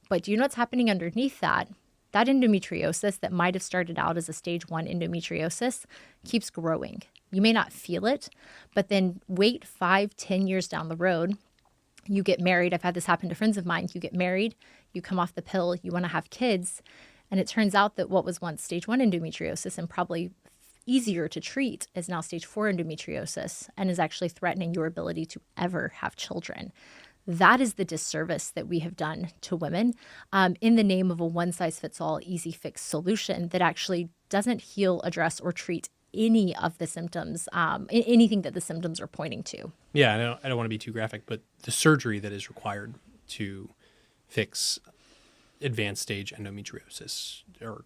but do you know what's happening underneath that? That endometriosis that might have started out as a stage 1 endometriosis keeps growing. You may not feel it, but then wait 5, 10 years down the road, you get married. I've had this happen to friends of mine. You get married, you come off the pill, you want to have kids, and it turns out that what was once stage 1 endometriosis and probably easier to treat is now stage 4 endometriosis and is actually threatening your ability to ever have children. That is the disservice that we have done to women in the name of a one-size-fits-all, easy fix solution that actually doesn't heal, address, or treat any of the symptoms, anything that the symptoms are pointing to. Yeah, I don't want to be too graphic, but the surgery that is required to fix advanced stage endometriosis are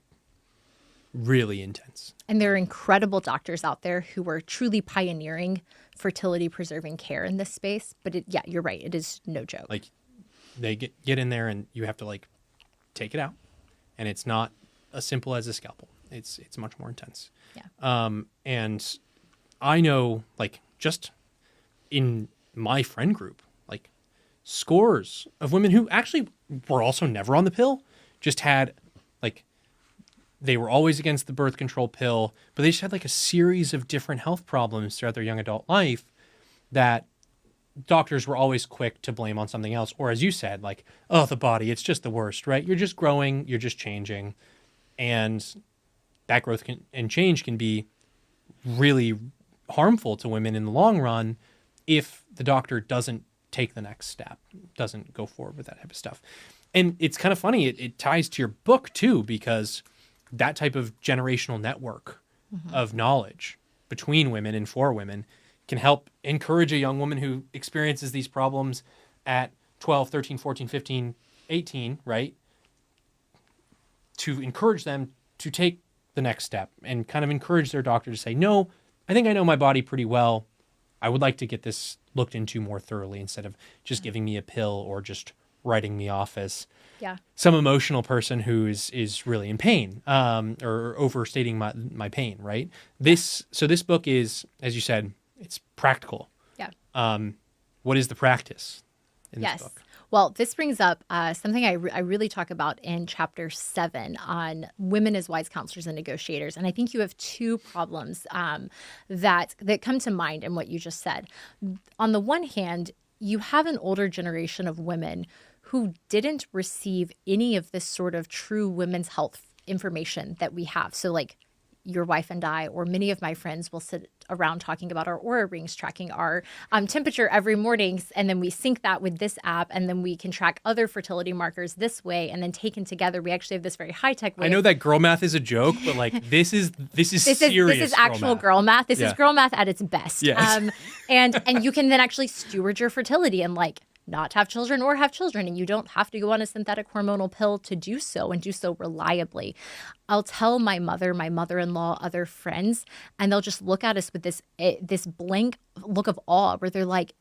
really intense. And there are incredible doctors out there who are truly pioneering fertility preserving care in this space. But yeah, you're right. It is no joke. Like they get in there and you have to like take it out, and it's not as simple as a scalpel. It's much more intense. Yeah. And I know, like, just in my friend group, like scores of women who actually were also never on the pill, just had like, they were always against the birth control pill, but they just had like a series of different health problems throughout their young adult life that doctors were always quick to blame on something else. Or as you said, like, oh, the body, it's just the worst, right? You're just growing, you're just changing. And that growth and change can be really harmful to women in the long run if the doctor doesn't take the next step, doesn't go forward with that type of stuff. And it's kind of funny, it ties to your book too, because that type of generational network of knowledge between women and for women can help encourage a young woman who experiences these problems at 12, 13, 14, 15, 18, right? To encourage them to take the next step and kind of encourage their doctor to say, no, I think I know my body pretty well. I would like to get this looked into more thoroughly instead of just giving me a pill or just writing me off as some emotional person who is really in pain, or overstating my pain, right? This book is, as you said, it's practical. Yeah. What is the practice in this book? Well, this brings up something I really talk about in chapter 7 on women as wise counselors and negotiators. And I think you have two problems that come to mind in what you just said. On the one hand, you have an older generation of women who didn't receive any of this sort of true women's health information that we have. So like your wife and I, or many of my friends, will sit around talking about our Oura rings, tracking our temperature every morning. And then we sync that with this app, and then we can track other fertility markers this way. And then taken together, we actually have this very high-tech way. I know that girl math is a joke, but like this is serious. This is actual girl math. This is girl math at its best. Yes. And you can then actually steward your fertility and like not have children or have children, and you don't have to go on a synthetic hormonal pill to do so, and do so reliably. I'll tell my mother, my mother-in-law, other friends, and they'll just look at us with this blank look of awe where they're like,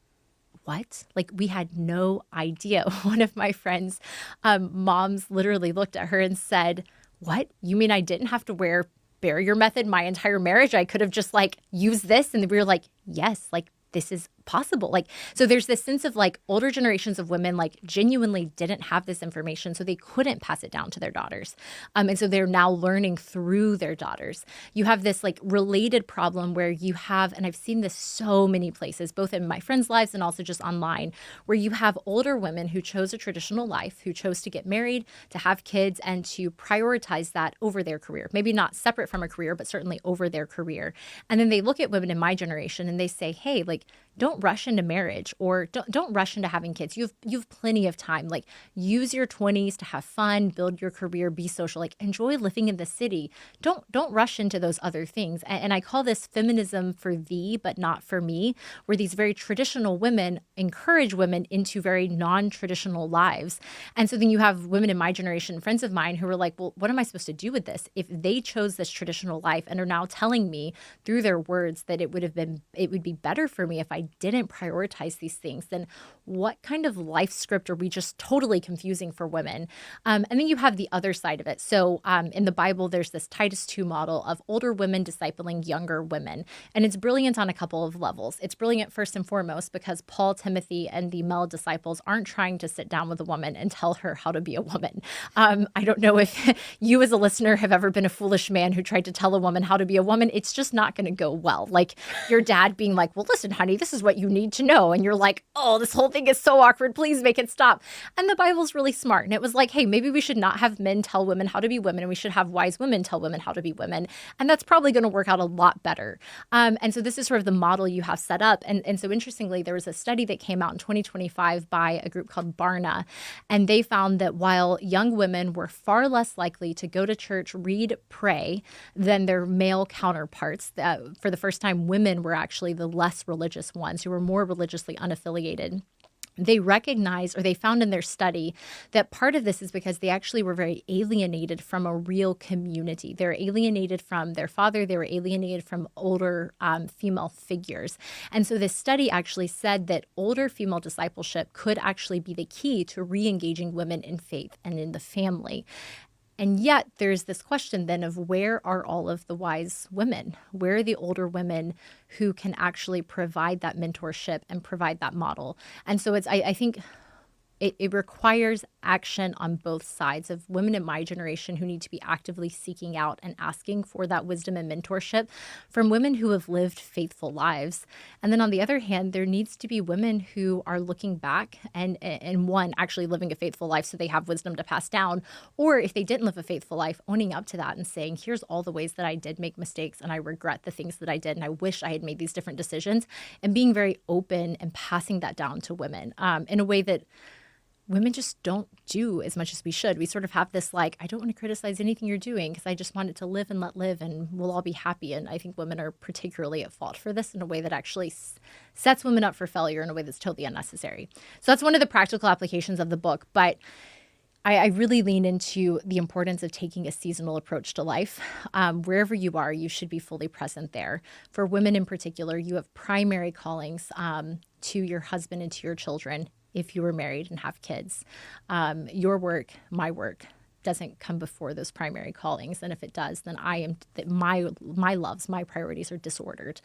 what? Like, we had no idea. One of my friends' moms literally looked at her and said, what? You mean I didn't have to wear barrier method my entire marriage? I could have just like used this? And we were like, yes, like this is possible. Like, so there's this sense of like older generations of women like genuinely didn't have this information, so they couldn't pass it down to their daughters. And so they're now learning through their daughters. You have this like related problem where you have, and I've seen this so many places, both in my friends' lives and also just online, where you have older women who chose a traditional life, who chose to get married, to have kids, and to prioritize that over their career. Maybe not separate from a career, but certainly over their career. And then they look at women in my generation and they say, hey, like, don't rush into marriage, or don't rush into having kids. You've plenty of time. Like, use your 20s to have fun, build your career, be social, like enjoy living in the city. Don't rush into those other things. And I call this feminism for thee, but not for me, where these very traditional women encourage women into very non-traditional lives. And so then you have women in my generation, friends of mine, who are like, well, what am I supposed to do with this? If they chose this traditional life and are now telling me through their words that it would be better for me if I didn't prioritize these things, then what kind of life script are we just totally confusing for women? And then you have the other side of it. So in the Bible, there's this Titus 2 model of older women discipling younger women. And it's brilliant on a couple of levels. It's brilliant first and foremost because Paul, Timothy, and the male disciples aren't trying to sit down with a woman and tell her how to be a woman. I don't know if you as a listener have ever been a foolish man who tried to tell a woman how to be a woman. It's just not going to go well. Like your dad being like, well, listen, honey, this is what you need to know. And you're like, oh, this whole thing is so awkward. Please make it stop. And the Bible's really smart. And it was like, hey, maybe we should not have men tell women how to be women, and we should have wise women tell women how to be women. And that's probably going to work out a lot better. And so this is sort of the model you have set up. And so interestingly, there was a study that came out in 2025 by a group called Barna. And they found that while young women were far less likely to go to church, read, pray than their male counterparts, for the first time, women were actually the less religious ones who were more religiously unaffiliated. They recognized, or they found in their study, that part of this is because they actually were very alienated from a real community. They were alienated from their father. They were alienated from older female figures. And so this study actually said that older female discipleship could actually be the key to re-engaging women in faith and in the family. And yet there's this question then of where are all of the wise women? Where are the older women who can actually provide that mentorship and provide that model? And so I think it requires action on both sides of women in my generation who need to be actively seeking out and asking for that wisdom and mentorship from women who have lived faithful lives. And then on the other hand, there needs to be women who are looking back and one, actually living a faithful life so they have wisdom to pass down, or if they didn't live a faithful life, owning up to that and saying, here's all the ways that I did make mistakes and I regret the things that I did and I wish I had made these different decisions, and being very open and passing that down to women in a way that women just don't do as much as we should. We sort of have this like, I don't want to criticize anything you're doing because I just want it to live and let live and we'll all be happy. And I think women are particularly at fault for this in a way that actually sets women up for failure in a way that's totally unnecessary. So that's one of the practical applications of the book. But I really lean into the importance of taking a seasonal approach to life. Wherever you are, you should be fully present there. For women in particular, you have primary callings to your husband and to your children if you were married and have kids. Your work, my work, doesn't come before those primary callings. And if it does, then my loves, my priorities are disordered.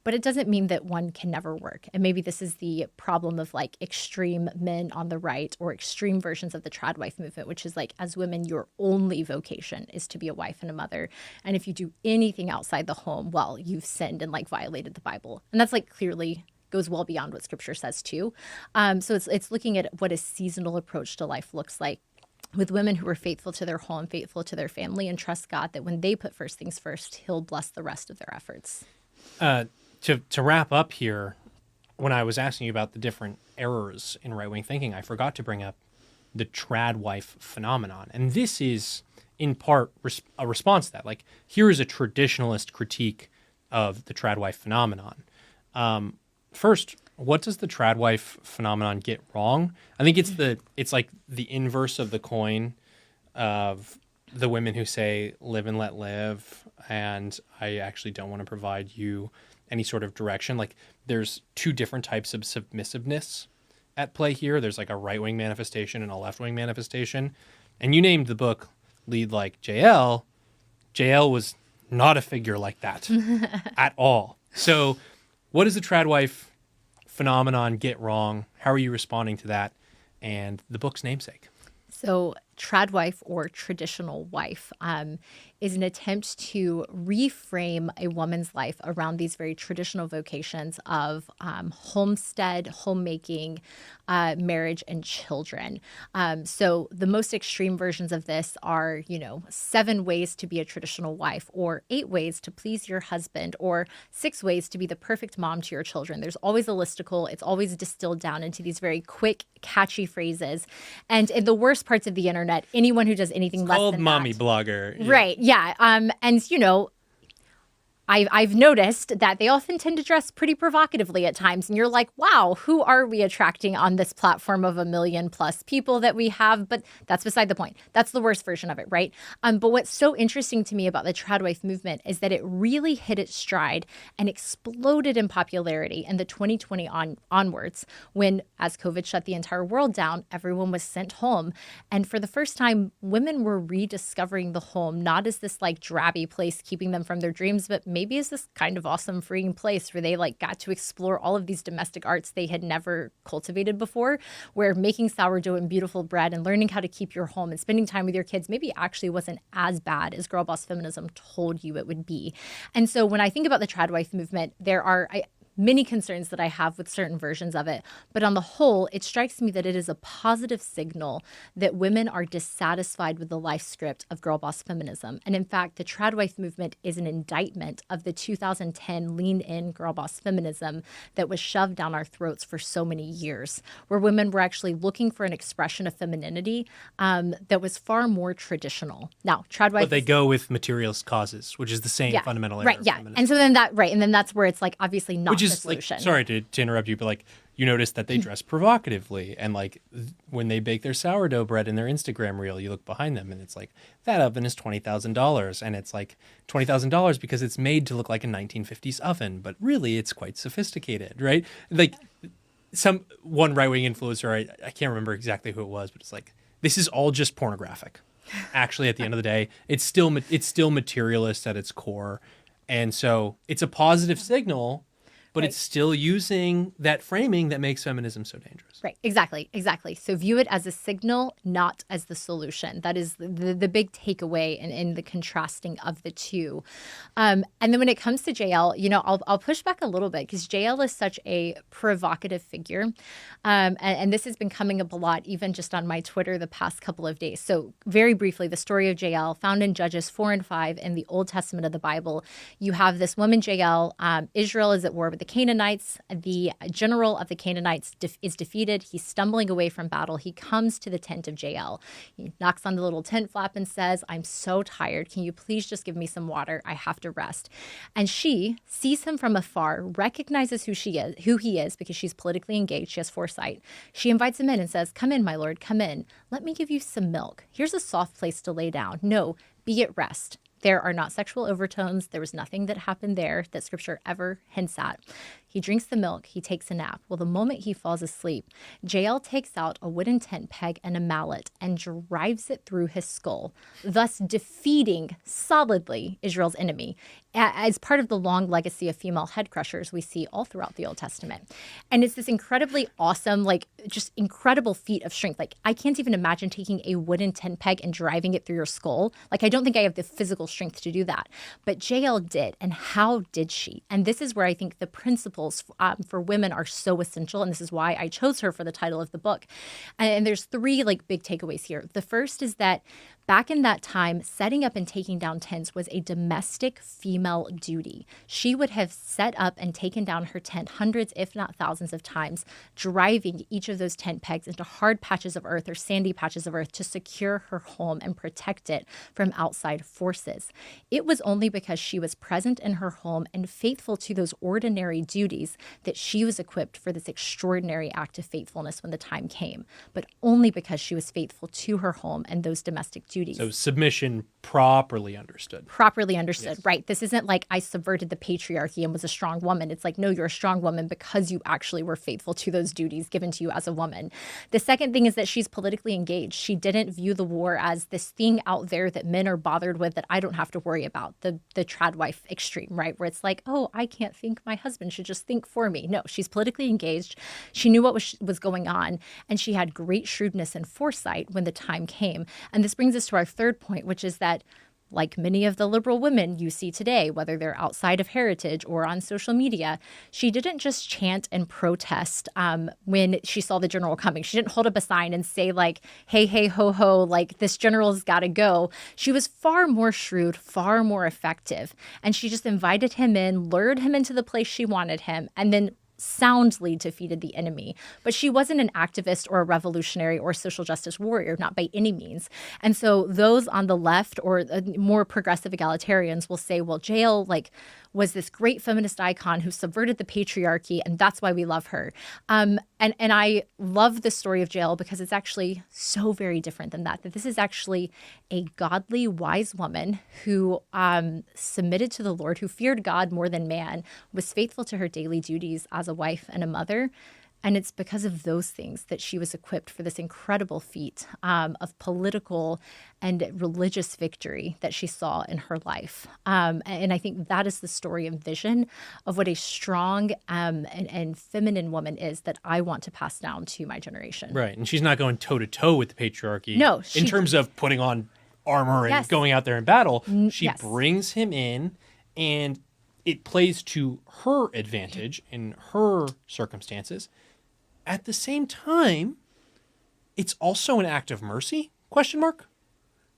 But it doesn't mean that one can never work. And maybe this is the problem of like extreme men on the right or extreme versions of the tradwife movement, which is like, as women, your only vocation is to be a wife and a mother. And if you do anything outside the home, well, you've sinned and like violated the Bible. And that's like clearly goes well beyond what scripture says too. So it's looking at what a seasonal approach to life looks like with women who are faithful to their home, faithful to their family, and trust God that when they put first things first, he'll bless the rest of their efforts. To wrap up here, when I was asking you about the different errors in right-wing thinking, I forgot to bring up the tradwife phenomenon. And this is, in part, a response to that. Like, here is a traditionalist critique of the tradwife phenomenon. First, what does the tradwife phenomenon get wrong? I think it's like the inverse of the coin of the women who say live and let live, and I actually don't want to provide you any sort of direction. Like, there's two different types of submissiveness at play here. There's like a right-wing manifestation and a left-wing manifestation. And you named the book Lead Like Jael. Jael was not a figure like that at all. So what does the tradwife phenomenon get wrong? How are you responding to that? And the book's namesake. So tradwife, or traditional wife, is an attempt to reframe a woman's life around these very traditional vocations of homestead, homemaking, marriage, and children. So the most extreme versions of this are, 7 ways to be a traditional wife, or 8 ways to please your husband, or 6 ways to be the perfect mom to your children. There's always a listicle. It's always distilled down into these very quick, catchy phrases. And in the worst parts of the internet, anyone who does anything less called than mommy that, blogger. Right. Yeah. And, I've noticed that they often tend to dress pretty provocatively at times. And you're like, wow, who are we attracting on this platform of 1 million plus people that we have? But that's beside the point. That's the worst version of it, right? But what's so interesting to me about the tradwife movement is that it really hit its stride and exploded in popularity in the 2020 onwards, when, as COVID shut the entire world down, everyone was sent home. And for the first time, women were rediscovering the home, not as this like drabby place keeping them from their dreams, but maybe is this kind of awesome freeing place where they like got to explore all of these domestic arts they had never cultivated before, where making sourdough and beautiful bread and learning how to keep your home and spending time with your kids maybe actually wasn't as bad as girl boss feminism told you it would be. And so when I think about the tradwife movement, there are many concerns that I have with certain versions of it. But on the whole, it strikes me that it is a positive signal that women are dissatisfied with the life script of girl boss feminism. And in fact, the tradwife movement is an indictment of the 2010 lean in girl boss feminism that was shoved down our throats for so many years, where women were actually looking for an expression of femininity that was far more traditional. Now, tradwife, but they go with materialist causes, which is the same fundamental error. Right. Yeah. And so then that's where it's like obviously not which the is solution. like, sorry to interrupt you, but like you notice that they dress provocatively, and like when they bake their sourdough bread in their Instagram reel, you look behind them and it's like that oven is $20,000, and it's like $20,000 because it's made to look like a 1950s oven, but really it's quite sophisticated, right? Like one right-wing influencer, I can't remember exactly who it was, but it's like this is all just pornographic. Actually, at the end of the day, it's still materialist at its core, and so it's a positive signal. But Right. it's still using that framing that makes feminism so dangerous. Right, exactly. So view it as a signal, not as the solution. That is the big takeaway in the contrasting of the two. And then when it comes to Jael, I'll push back a little bit because Jael is such a provocative figure. And this has been coming up a lot, even just on my Twitter the past couple of days. So very briefly, the story of Jael, found in Judges 4 and 5 in the Old Testament of the Bible. You have this woman, Jael. Israel is at war with the Canaanites. The general of the Canaanites is defeated. He's stumbling away from battle. He comes to the tent of Jael. He knocks on the little tent flap and says, "I'm so tired. Can you please just give me some water? I have to rest." And she sees him from afar, recognizes who he is because she's politically engaged. She has foresight. She invites him in and says, "Come in, my lord, come in. Let me give you some milk. Here's a soft place to lay down. No, be at rest." There are not sexual overtones. There was nothing that happened there that scripture ever hints at. He drinks the milk. He takes a nap. Well, the moment he falls asleep, Jael takes out a wooden tent peg and a mallet and drives it through his skull, thus defeating solidly Israel's enemy. As part of the long legacy of female head crushers we see all throughout the Old Testament. And it's this incredibly awesome, just incredible feat of strength. I can't even imagine taking a wooden tent peg and driving it through your skull. I don't think I have the physical strength to do that. But Jael did. And how did she? And this is where I think the principles for women are so essential. And this is why I chose her for the title of the book. And there's three big takeaways here. The first is that back in that time, setting up and taking down tents was a domestic female duty. She would have set up and taken down her tent hundreds, if not thousands of times, driving each of those tent pegs into hard patches of earth or sandy patches of earth to secure her home and protect it from outside forces. It was only because she was present in her home and faithful to those ordinary duties that she was equipped for this extraordinary act of faithfulness when the time came, but only because she was faithful to her home and those domestic duties. So submission properly understood. Properly understood, Yes. right. This isn't like I subverted the patriarchy and was a strong woman. It's no, you're a strong woman because you actually were faithful to those duties given to you as a woman. The second thing is that she's politically engaged. She didn't view the war as this thing out there that men are bothered with that I don't have to worry about, the tradwife extreme, right, where it's oh, I can't think, my husband should just think for me. No, she's politically engaged. She knew what was going on, and she had great shrewdness and foresight when the time came. And this brings us to our third point, which is that, like many of the liberal women you see today, whether they're outside of heritage or on social media, she didn't just chant and protest when she saw the general coming. She didn't hold up a sign and say hey, hey, ho, ho, this general's got to go. She was far more shrewd, far more effective. And she just invited him in, lured him into the place she wanted him, and then soundly defeated the enemy. But she wasn't an activist or a revolutionary or social justice warrior, not by any means. And so those on the left or more progressive egalitarians will say, well, Jael was this great feminist icon who subverted the patriarchy, and that's why we love her. And I love the story of Jael because it's actually so very different than that this is actually a godly, wise woman who submitted to the Lord, who feared God more than man, was faithful to her daily duties as a wife and a mother. And it's because of those things that she was equipped for this incredible feat of political and religious victory that she saw in her life. And I think that is the story and vision of what a strong and feminine woman is that I want to pass down to my generation. Right. And she's not going toe-to-toe with the patriarchy. No. In terms of putting on armor and Yes. going out there in battle. She Yes. brings him in, and it plays to her advantage in her circumstances. At the same time, it's also an act of mercy, ?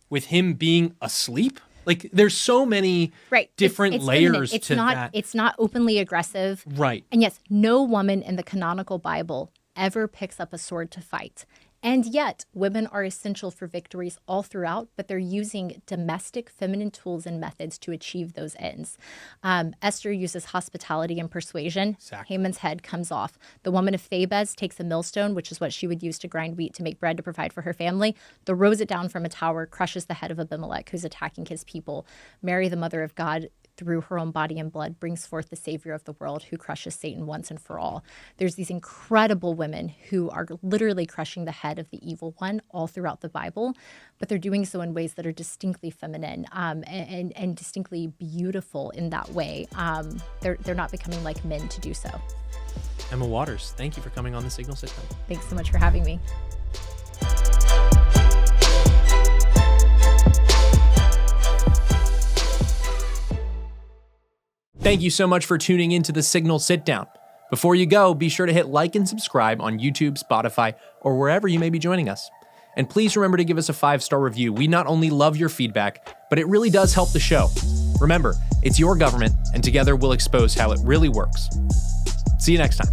With him being asleep. There's so many different it's layers feminine. to that. It's not openly aggressive. Right. And yes, no woman in the canonical Bible ever picks up a sword to fight. And yet, women are essential for victories all throughout, but they're using domestic feminine tools and methods to achieve those ends. Esther uses hospitality and persuasion. Exactly. Haman's head comes off. The woman of Thebes takes a millstone, which is what she would use to grind wheat to make bread to provide for her family, throws it down from a tower, crushes the head of Abimelech, who's attacking his people. Mary, the mother of God, through her own body and blood, brings forth the Savior of the world who crushes Satan once and for all. There's these incredible women who are literally crushing the head of the evil one all throughout the Bible, but they're doing so in ways that are distinctly feminine and distinctly beautiful in that way. They're not becoming like men to do so. Emma Waters, thank you for coming on the Signal Sitdown. Thanks so much for having me. Thank you so much for tuning into the Signal Sitdown. Before you go, be sure to hit like and subscribe on YouTube, Spotify, or wherever you may be joining us. And please remember to give us a 5-star review. We not only love your feedback, but it really does help the show. Remember, it's your government, and together we'll expose how it really works. See you next time.